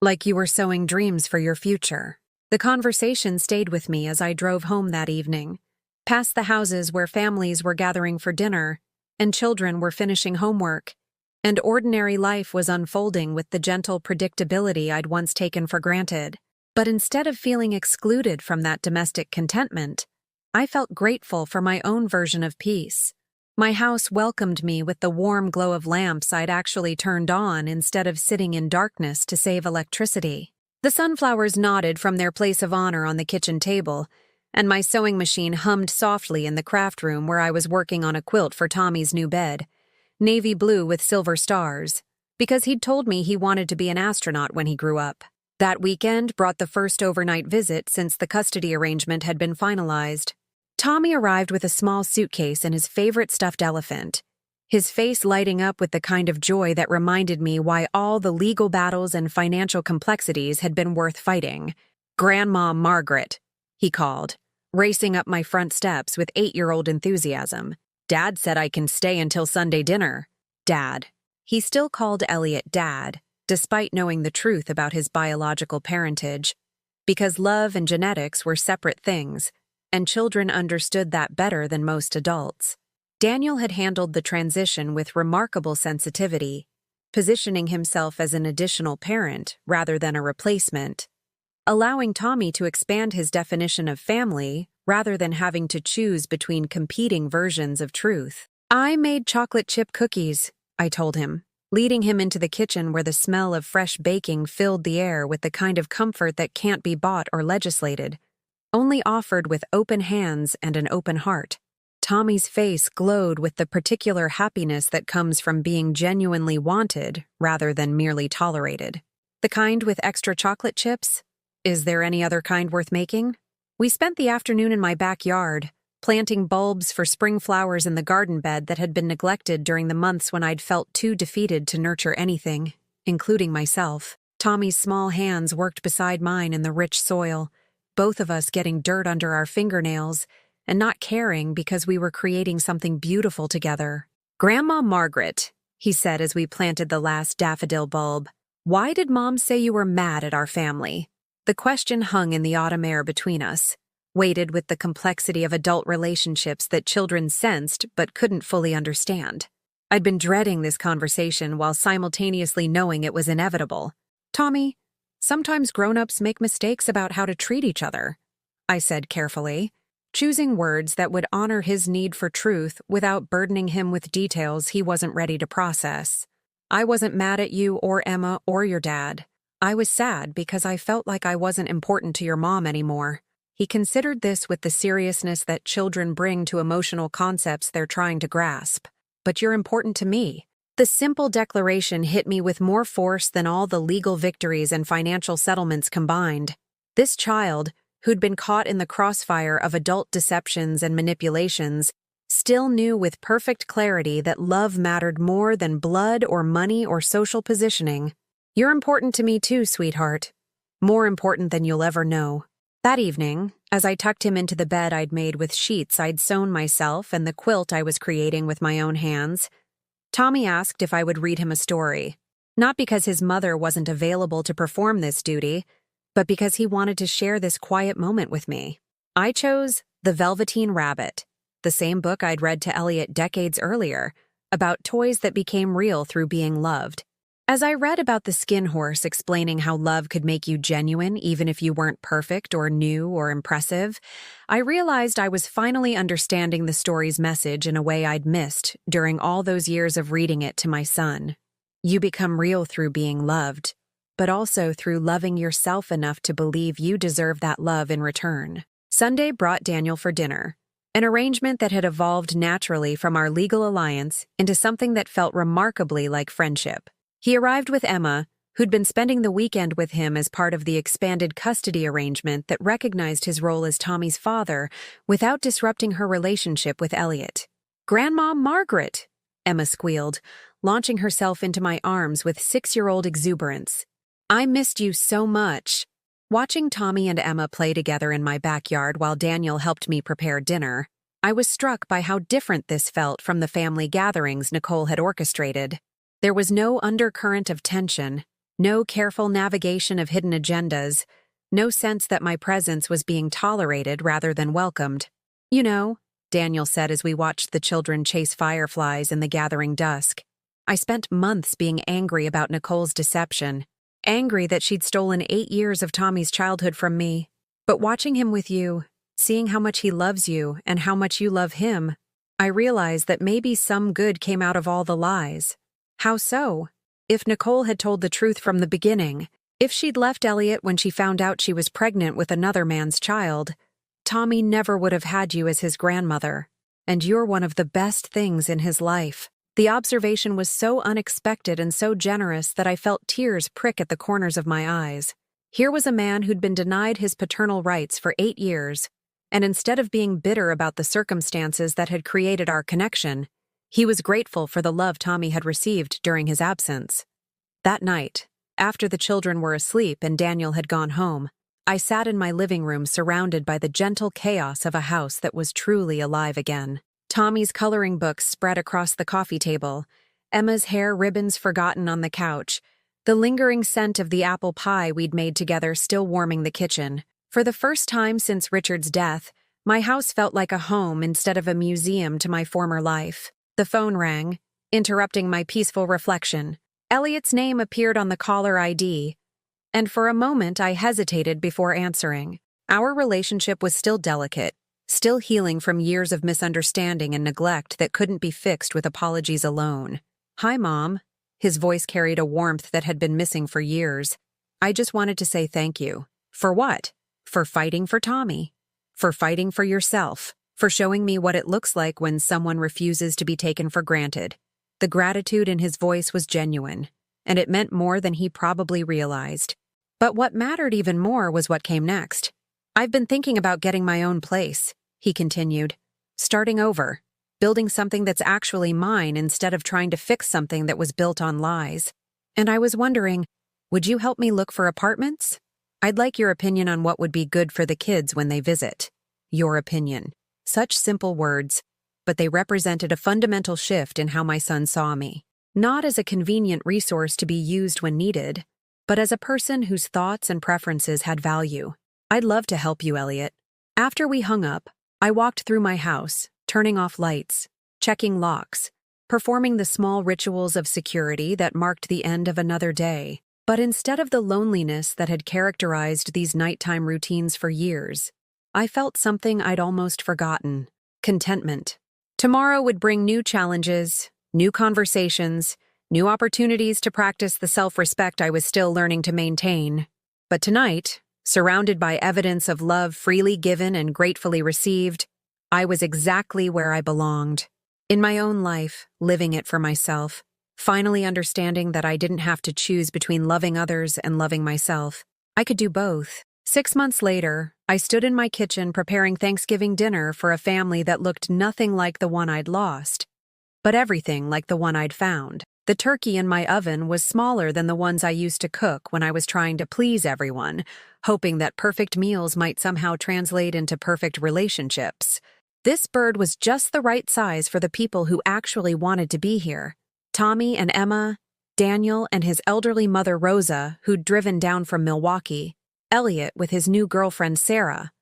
Like you were sowing dreams for your future. The conversation stayed with me as I drove home that evening, past the houses where families were gathering for dinner and children were finishing homework, and ordinary life was unfolding with the gentle predictability I'd once taken for granted. But instead of feeling excluded from that domestic contentment, I felt grateful for my own version of peace. My house welcomed me with the warm glow of lamps I'd actually turned on instead of sitting in darkness to save electricity. The sunflowers nodded from their place of honor on the kitchen table, and my sewing machine hummed softly in the craft room where I was working on a quilt for Tommy's new bed, navy blue with silver stars, because he'd told me he wanted to be an astronaut when he grew up. That weekend brought the first overnight visit since the custody arrangement had been finalized. Tommy arrived with a small suitcase and his favorite stuffed elephant, his face lighting up with the kind of joy that reminded me why all the legal battles and financial complexities had been worth fighting. "Grandma Margaret," he called, racing up my front steps with 8-year-old enthusiasm. "Dad said I can stay until Sunday dinner." Dad. He still called Elliot Dad, despite knowing the truth about his biological parentage, because love and genetics were separate things, and children understood that better than most adults. Daniel had handled the transition with remarkable sensitivity, positioning himself as an additional parent rather than a replacement, allowing Tommy to expand his definition of family rather than having to choose between competing versions of truth. "I made chocolate chip cookies," I told him, leading him into the kitchen where the smell of fresh baking filled the air with the kind of comfort that can't be bought or legislated, only offered with open hands and an open heart. Tommy's face glowed with the particular happiness that comes from being genuinely wanted rather than merely tolerated. "The kind with extra chocolate chips? Is there any other kind worth making?" We spent the afternoon in my backyard, planting bulbs for spring flowers in the garden bed that had been neglected during the months when I'd felt too defeated to nurture anything, including myself. Tommy's small hands worked beside mine in the rich soil, both of us getting dirt under our fingernails and not caring because we were creating something beautiful together. "Grandma Margaret," he said as we planted the last daffodil bulb, "why did Mom say you were mad at our family?" The question hung in the autumn air between us, weighted with the complexity of adult relationships that children sensed but couldn't fully understand. I'd been dreading this conversation while simultaneously knowing it was inevitable. "Tommy, sometimes grown-ups make mistakes about how to treat each other," I said carefully, choosing words that would honor his need for truth without burdening him with details he wasn't ready to process. "I wasn't mad at you or Emma or your dad. I was sad because I felt like I wasn't important to your mom anymore." He considered this with the seriousness that children bring to emotional concepts they're trying to grasp. "But you're important to me." The simple declaration hit me with more force than all the legal victories and financial settlements combined. This child, who'd been caught in the crossfire of adult deceptions and manipulations, still knew with perfect clarity that love mattered more than blood or money or social positioning. "You're important to me too, sweetheart. More important than you'll ever know." That evening, as I tucked him into the bed I'd made with sheets I'd sewn myself and the quilt I was creating with my own hands, Tommy asked if I would read him a story. Not because his mother wasn't available to perform this duty, but because he wanted to share this quiet moment with me. I chose The Velveteen Rabbit, the same book I'd read to Elliot decades earlier, about toys that became real through being loved. As I read about the skin horse explaining how love could make you genuine even if you weren't perfect or new or impressive, I realized I was finally understanding the story's message in a way I'd missed during all those years of reading it to my son. You become real through being loved, but also through loving yourself enough to believe you deserve that love in return. Sunday brought Daniel for dinner, an arrangement that had evolved naturally from our legal alliance into something that felt remarkably like friendship. He arrived with Emma, who'd been spending the weekend with him as part of the expanded custody arrangement that recognized his role as Tommy's father without disrupting her relationship with Elliot. "Grandma Margaret," Emma squealed, launching herself into my arms with 6-year-old exuberance. I missed you so much. Watching Tommy and Emma play together in my backyard while Daniel helped me prepare dinner, I was struck by how different this felt from the family gatherings Nicole had orchestrated. There was no undercurrent of tension, no careful navigation of hidden agendas, no sense that my presence was being tolerated rather than welcomed. You know, Daniel said as we watched the children chase fireflies in the gathering dusk. I spent months being angry about Nicole's deception, angry that she'd stolen 8 years of Tommy's childhood from me. But watching him with you, seeing how much he loves you and how much you love him, I realized that maybe some good came out of all the lies. How so? If Nicole had told the truth from the beginning, if she'd left Elliot when she found out she was pregnant with another man's child, Tommy never would have had you as his grandmother, and you're one of the best things in his life. The observation was so unexpected and so generous that I felt tears prick at the corners of my eyes. Here was a man who'd been denied his paternal rights for 8 years, and instead of being bitter about the circumstances that had created our connection, he was grateful for the love Tommy had received during his absence. That night, after the children were asleep and Daniel had gone home, I sat in my living room surrounded by the gentle chaos of a house that was truly alive again. Tommy's coloring books spread across the coffee table, Emma's hair ribbons forgotten on the couch, the lingering scent of the apple pie we'd made together still warming the kitchen. For the first time since Richard's death, my house felt like a home instead of a museum to my former life. The phone rang, interrupting my peaceful reflection. Elliot's name appeared on the caller ID, and for a moment I hesitated before answering. Our relationship was still delicate, still healing from years of misunderstanding and neglect that couldn't be fixed with apologies alone. "Hi, Mom." His voice carried a warmth that had been missing for years. "I just wanted to say thank you." "For what?" "For fighting for Tommy. For fighting for yourself. For showing me what it looks like when someone refuses to be taken for granted." The gratitude in his voice was genuine, and it meant more than he probably realized. But what mattered even more was what came next. "I've been thinking about getting my own place," he continued. "Starting over, building something that's actually mine instead of trying to fix something that was built on lies. And I was wondering, would you help me look for apartments? I'd like your opinion on what would be good for the kids when they visit." Your opinion. Such simple words, but they represented a fundamental shift in how my son saw me. Not as a convenient resource to be used when needed, but as a person whose thoughts and preferences had value. "I'd love to help you, Elliot." After we hung up, I walked through my house, turning off lights, checking locks, performing the small rituals of security that marked the end of another day. But instead of the loneliness that had characterized these nighttime routines for years, I felt something I'd almost forgotten: contentment. Tomorrow would bring new challenges, new conversations, new opportunities to practice the self-respect I was still learning to maintain. But tonight, surrounded by evidence of love freely given and gratefully received, I was exactly where I belonged. In my own life, living it for myself, finally understanding that I didn't have to choose between loving others and loving myself. I could do both. 6 months later, I stood in my kitchen preparing Thanksgiving dinner for a family that looked nothing like the one I'd lost, but everything like the one I'd found. The turkey in my oven was smaller than the ones I used to cook when I was trying to please everyone, hoping that perfect meals might somehow translate into perfect relationships. This bird was just the right size for the people who actually wanted to be here. Tommy and Emma, Daniel and his elderly mother Rosa, who'd driven down from Milwaukee, Elliot with his new girlfriend Sarah,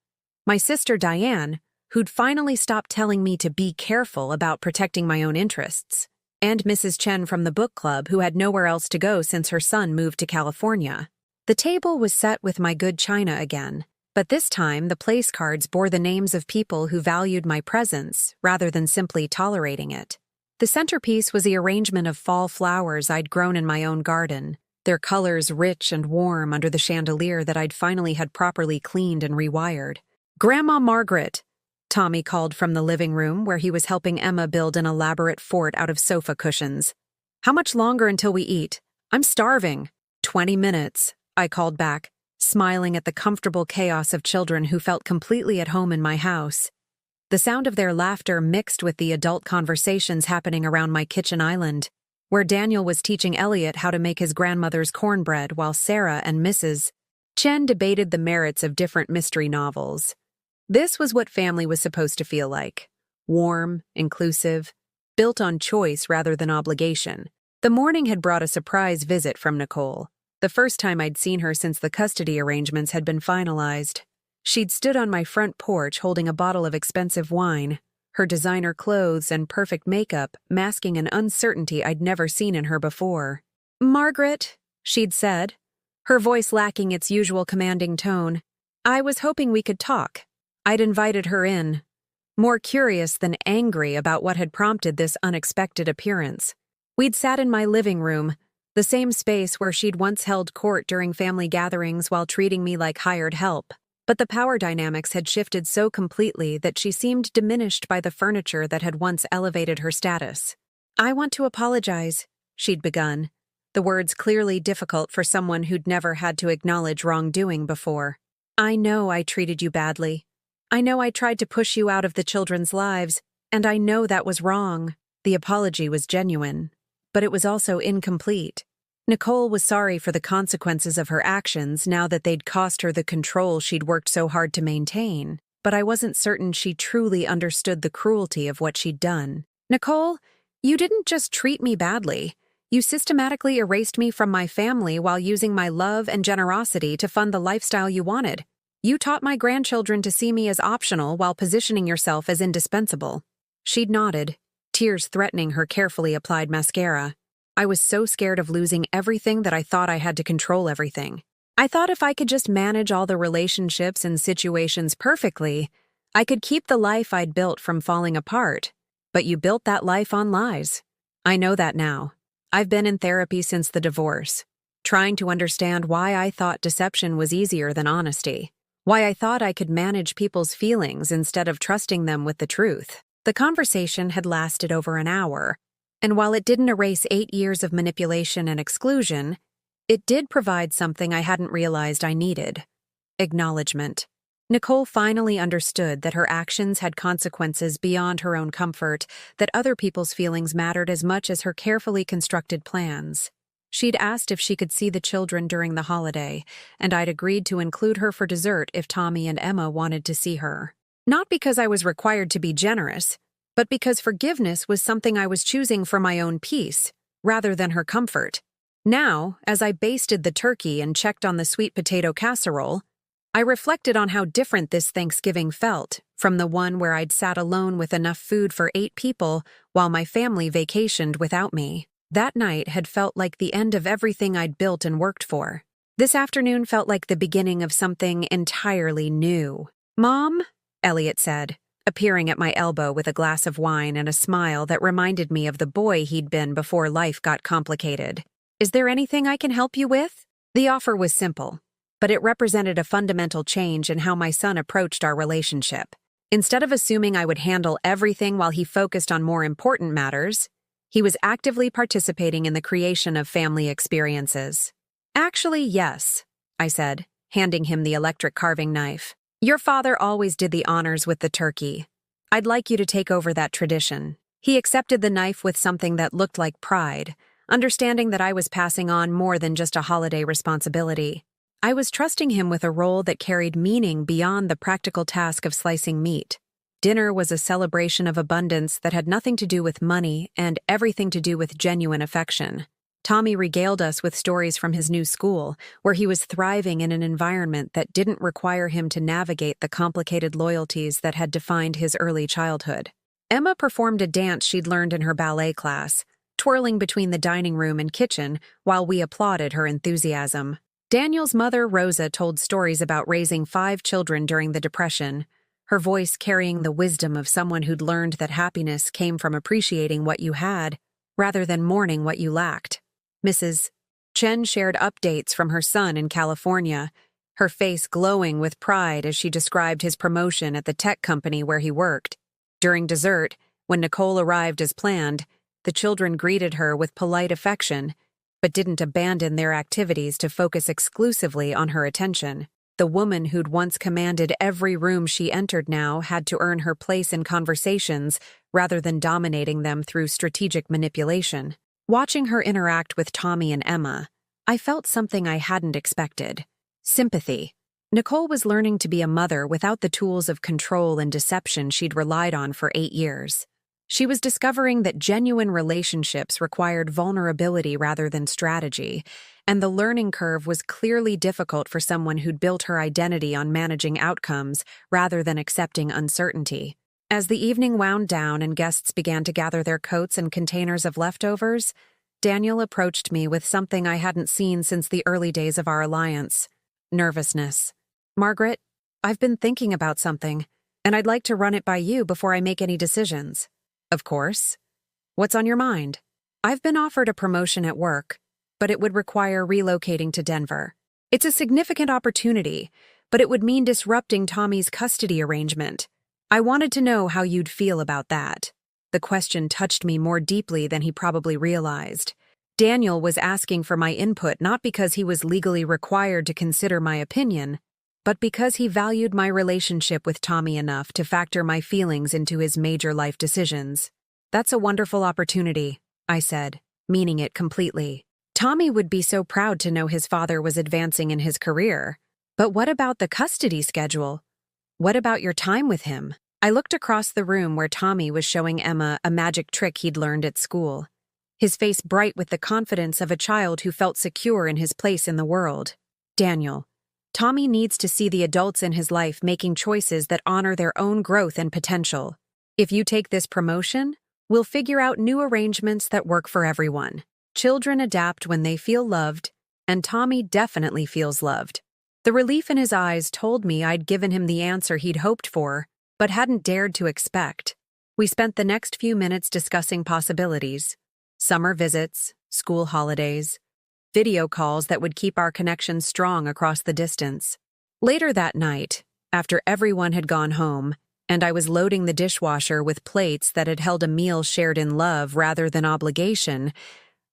my sister Diane, who'd finally stopped telling me to be careful about protecting my own interests, and Mrs. Chen from the book club who had nowhere else to go since her son moved to California. The table was set with my good china again, but this time the place cards bore the names of people who valued my presence rather than simply tolerating it. The centerpiece was the arrangement of fall flowers I'd grown in my own garden, their colors rich and warm under the chandelier that I'd finally had properly cleaned and rewired. "Grandma Margaret," Tommy called from the living room where he was helping Emma build an elaborate fort out of sofa cushions. "How much longer until we eat? I'm starving." 20 minutes, I called back, smiling at the comfortable chaos of children who felt completely at home in my house. The sound of their laughter mixed with the adult conversations happening around my kitchen island. where Daniel was teaching Elliot how to make his grandmother's cornbread while Sarah and Mrs. Chen debated the merits of different mystery novels. This was what family was supposed to feel like: warm, inclusive, built on choice rather than obligation. The morning had brought a surprise visit from Nicole, the first time I'd seen her since the custody arrangements had been finalized. She'd stood on my front porch holding a bottle of expensive wine, her designer clothes and perfect makeup masking an uncertainty I'd never seen in her before. "Margaret," she'd said, her voice lacking its usual commanding tone. "I was hoping we could talk." I'd invited her in, more curious than angry about what had prompted this unexpected appearance. We'd sat in my living room, the same space where she'd once held court during family gatherings while treating me like hired help. But the power dynamics had shifted so completely that she seemed diminished by the furniture that had once elevated her status. "I want to apologize," she'd begun, the words clearly difficult for someone who'd never had to acknowledge wrongdoing before. "I know I treated you badly. I know I tried to push you out of the children's lives, and I know that was wrong." The apology was genuine, but it was also incomplete. Nicole was sorry for the consequences of her actions now that they'd cost her the control she'd worked so hard to maintain, but I wasn't certain she truly understood the cruelty of what she'd done. "Nicole, you didn't just treat me badly. You systematically erased me from my family while using my love and generosity to fund the lifestyle you wanted. You taught my grandchildren to see me as optional while positioning yourself as indispensable." She'd nodded, tears threatening her carefully applied mascara. "I was so scared of losing everything that I thought I had to control everything. I thought if I could just manage all the relationships and situations perfectly, I could keep the life I'd built from falling apart. But you built that life on lies. I know that now. I've been in therapy since the divorce, trying to understand why I thought deception was easier than honesty, why I thought I could manage people's feelings instead of trusting them with the truth." The conversation had lasted over an hour, and while it didn't erase 8 years of manipulation and exclusion, it did provide something I hadn't realized I needed: acknowledgement. Nicole finally understood that her actions had consequences beyond her own comfort, that other people's feelings mattered as much as her carefully constructed plans. She'd asked if she could see the children during the holiday, and I'd agreed to include her for dessert if Tommy and Emma wanted to see her. Not because I was required to be generous, but because forgiveness was something I was choosing for my own peace, rather than her comfort. Now, as I basted the turkey and checked on the sweet potato casserole, I reflected on how different this Thanksgiving felt from the one where I'd sat alone with enough food for 8 people while my family vacationed without me. That night had felt like the end of everything I'd built and worked for. This afternoon felt like the beginning of something entirely new. "Mom?" Elliot said, appearing at my elbow with a glass of wine and a smile that reminded me of the boy he'd been before life got complicated. "Is there anything I can help you with?" The offer was simple, but it represented a fundamental change in how my son approached our relationship. Instead of assuming I would handle everything while he focused on more important matters, he was actively participating in the creation of family experiences. "Actually, yes," I said, handing him the electric carving knife. "Your father always did the honors with the turkey. I'd like you to take over that tradition." He accepted the knife with something that looked like pride, understanding that I was passing on more than just a holiday responsibility. I was trusting him with a role that carried meaning beyond the practical task of slicing meat. Dinner was a celebration of abundance that had nothing to do with money and everything to do with genuine affection. Tommy regaled us with stories from his new school, where he was thriving in an environment that didn't require him to navigate the complicated loyalties that had defined his early childhood. Emma performed a dance she'd learned in her ballet class, twirling between the dining room and kitchen while we applauded her enthusiasm. Daniel's mother, Rosa, told stories about raising 5 children during the Depression, her voice carrying the wisdom of someone who'd learned that happiness came from appreciating what you had, rather than mourning what you lacked. Mrs. Chen shared updates from her son in California, her face glowing with pride as she described his promotion at the tech company where he worked. During dessert, when Nicole arrived as planned, the children greeted her with polite affection, but didn't abandon their activities to focus exclusively on her attention. The woman who'd once commanded every room she entered now had to earn her place in conversations rather than dominating them through strategic manipulation. Watching her interact with Tommy and Emma, I felt something I hadn't expected. Sympathy. Nicole was learning to be a mother without the tools of control and deception she'd relied on for 8 years. She was discovering that genuine relationships required vulnerability rather than strategy, and the learning curve was clearly difficult for someone who'd built her identity on managing outcomes rather than accepting uncertainty. As the evening wound down and guests began to gather their coats and containers of leftovers, Daniel approached me with something I hadn't seen since the early days of our alliance: nervousness. "Margaret, I've been thinking about something, and I'd like to run it by you before I make any decisions." "Of course. What's on your mind?" "I've been offered a promotion at work, but it would require relocating to Denver. It's a significant opportunity, but it would mean disrupting Tommy's custody arrangement. I wanted to know how you'd feel about that." The question touched me more deeply than he probably realized. Daniel was asking for my input not because he was legally required to consider my opinion, but because he valued my relationship with Tommy enough to factor my feelings into his major life decisions. "That's a wonderful opportunity," I said, meaning it completely. Tommy would be so proud to know his father was advancing in his career. But what about the custody schedule? What about your time with him? I looked across the room where Tommy was showing Emma a magic trick he'd learned at school, his face bright with the confidence of a child who felt secure in his place in the world. "Daniel, Tommy needs to see the adults in his life making choices that honor their own growth and potential. If you take this promotion, we'll figure out new arrangements that work for everyone. Children adapt when they feel loved, and Tommy definitely feels loved." The relief in his eyes told me I'd given him the answer he'd hoped for, but hadn't dared to expect. We spent the next few minutes discussing possibilities: summer visits, school holidays, video calls that would keep our connection strong across the distance. Later that night, after everyone had gone home, and I was loading the dishwasher with plates that had held a meal shared in love rather than obligation,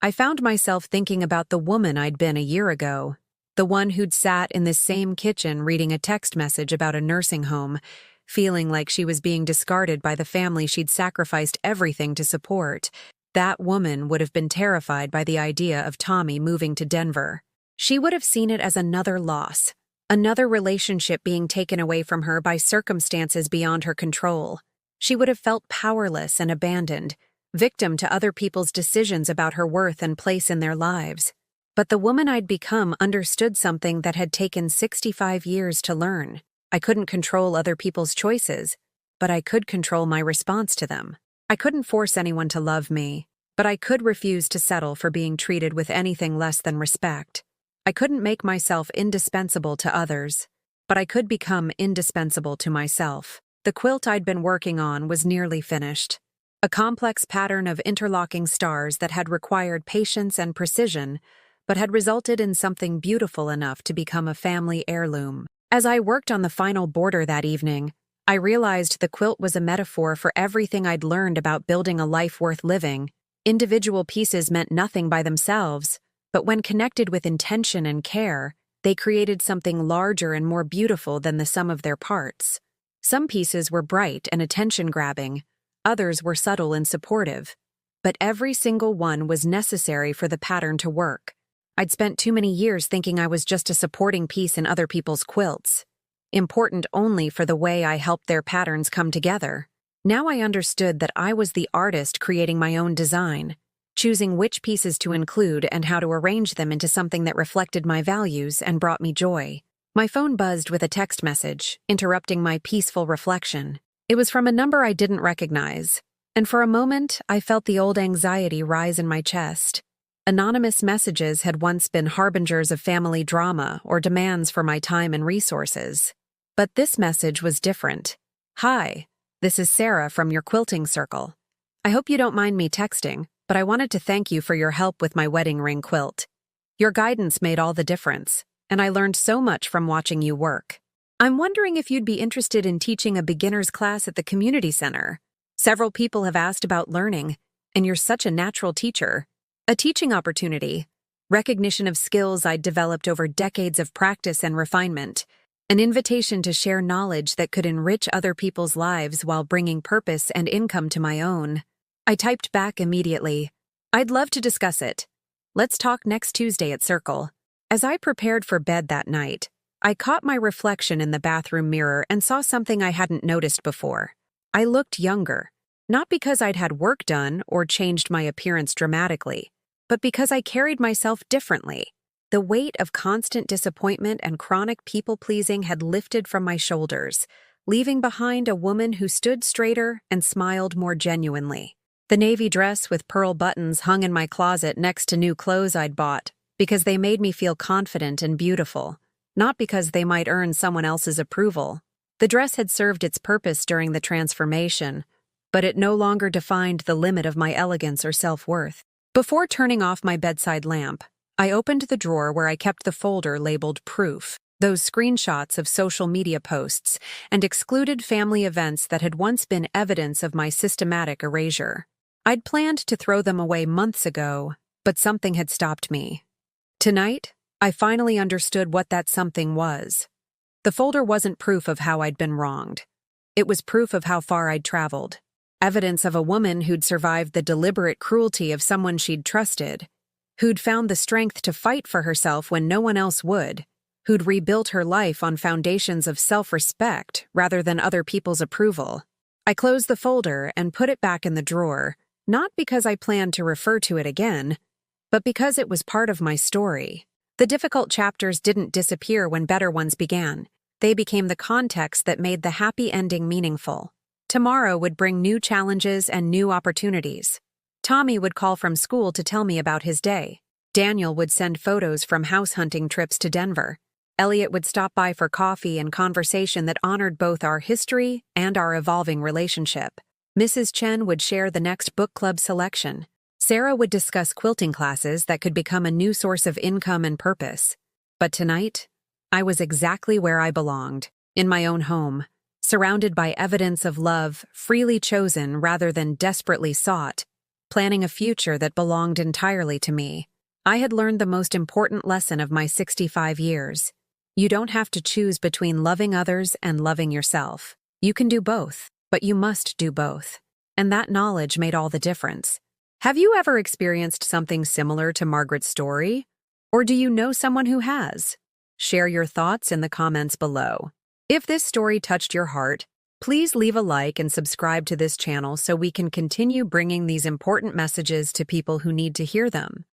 I found myself thinking about the woman I'd been a year ago, the one who'd sat in this same kitchen reading a text message about a nursing home, feeling like she was being discarded by the family she'd sacrificed everything to support. That woman would have been terrified by the idea of Tommy moving to Denver. She would have seen it as another loss, another relationship being taken away from her by circumstances beyond her control. She would have felt powerless and abandoned, victim to other people's decisions about her worth and place in their lives. But the woman I'd become understood something that had taken 65 years to learn. I couldn't control other people's choices, but I could control my response to them. I couldn't force anyone to love me, but I could refuse to settle for being treated with anything less than respect. I couldn't make myself indispensable to others, but I could become indispensable to myself. The quilt I'd been working on was nearly finished. A complex pattern of interlocking stars that had required patience and precision, but had resulted in something beautiful enough to become a family heirloom. As I worked on the final border that evening, I realized the quilt was a metaphor for everything I'd learned about building a life worth living. Individual pieces meant nothing by themselves, but when connected with intention and care, they created something larger and more beautiful than the sum of their parts. Some pieces were bright and attention-grabbing, others were subtle and supportive, but every single one was necessary for the pattern to work. I'd spent too many years thinking I was just a supporting piece in other people's quilts, important only for the way I helped their patterns come together. Now I understood that I was the artist creating my own design, choosing which pieces to include and how to arrange them into something that reflected my values and brought me joy. My phone buzzed with a text message, interrupting my peaceful reflection. It was from a number I didn't recognize, and for a moment I felt the old anxiety rise in my chest. Anonymous messages had once been harbingers of family drama or demands for my time and resources. But this message was different. "Hi, this is Sarah from your quilting circle. I hope you don't mind me texting, but I wanted to thank you for your help with my wedding ring quilt. Your guidance made all the difference, and I learned so much from watching you work. I'm wondering if you'd be interested in teaching a beginner's class at the community center. Several people have asked about learning, and you're such a natural teacher. A teaching opportunity, recognition of skills I'd developed over decades of practice and refinement, an invitation to share knowledge that could enrich other people's lives while bringing purpose and income to my own." I typed back immediately, I'd love to discuss it. Let's talk next Tuesday at Circle. As I prepared for bed that night, I caught my reflection in the bathroom mirror and saw something I hadn't noticed before. I looked younger, not because I'd had work done or changed my appearance dramatically, but because I carried myself differently. The weight of constant disappointment and chronic people-pleasing had lifted from my shoulders, leaving behind a woman who stood straighter and smiled more genuinely. The navy dress with pearl buttons hung in my closet next to new clothes I'd bought because they made me feel confident and beautiful, not because they might earn someone else's approval. The dress had served its purpose during the transformation, but it no longer defined the limit of my elegance or self-worth. Before turning off my bedside lamp, I opened the drawer where I kept the folder labeled Proof, those screenshots of social media posts, and excluded family events that had once been evidence of my systematic erasure. I'd planned to throw them away months ago, but something had stopped me. Tonight, I finally understood what that something was. The folder wasn't proof of how I'd been wronged. It was proof of how far I'd traveled. Evidence of a woman who'd survived the deliberate cruelty of someone she'd trusted, who'd found the strength to fight for herself when no one else would, who'd rebuilt her life on foundations of self-respect rather than other people's approval. I closed the folder and put it back in the drawer, not because I planned to refer to it again, but because it was part of my story. The difficult chapters didn't disappear when better ones began. They became the context that made the happy ending meaningful. Tomorrow would bring new challenges and new opportunities. Tommy would call from school to tell me about his day. Daniel would send photos from house hunting trips to Denver. Elliot would stop by for coffee and conversation that honored both our history and our evolving relationship. Mrs. Chen would share the next book club selection. Sarah would discuss quilting classes that could become a new source of income and purpose. But tonight, I was exactly where I belonged, in my own home, surrounded by evidence of love freely chosen rather than desperately sought, planning a future that belonged entirely to me. I had learned the most important lesson of my 65 years. You don't have to choose between loving others and loving yourself. You can do both, but you must do both. And that knowledge made all the difference. Have you ever experienced something similar to Margaret's story? Or do you know someone who has? Share your thoughts in the comments below. If this story touched your heart, please leave a like and subscribe to this channel so we can continue bringing these important messages to people who need to hear them.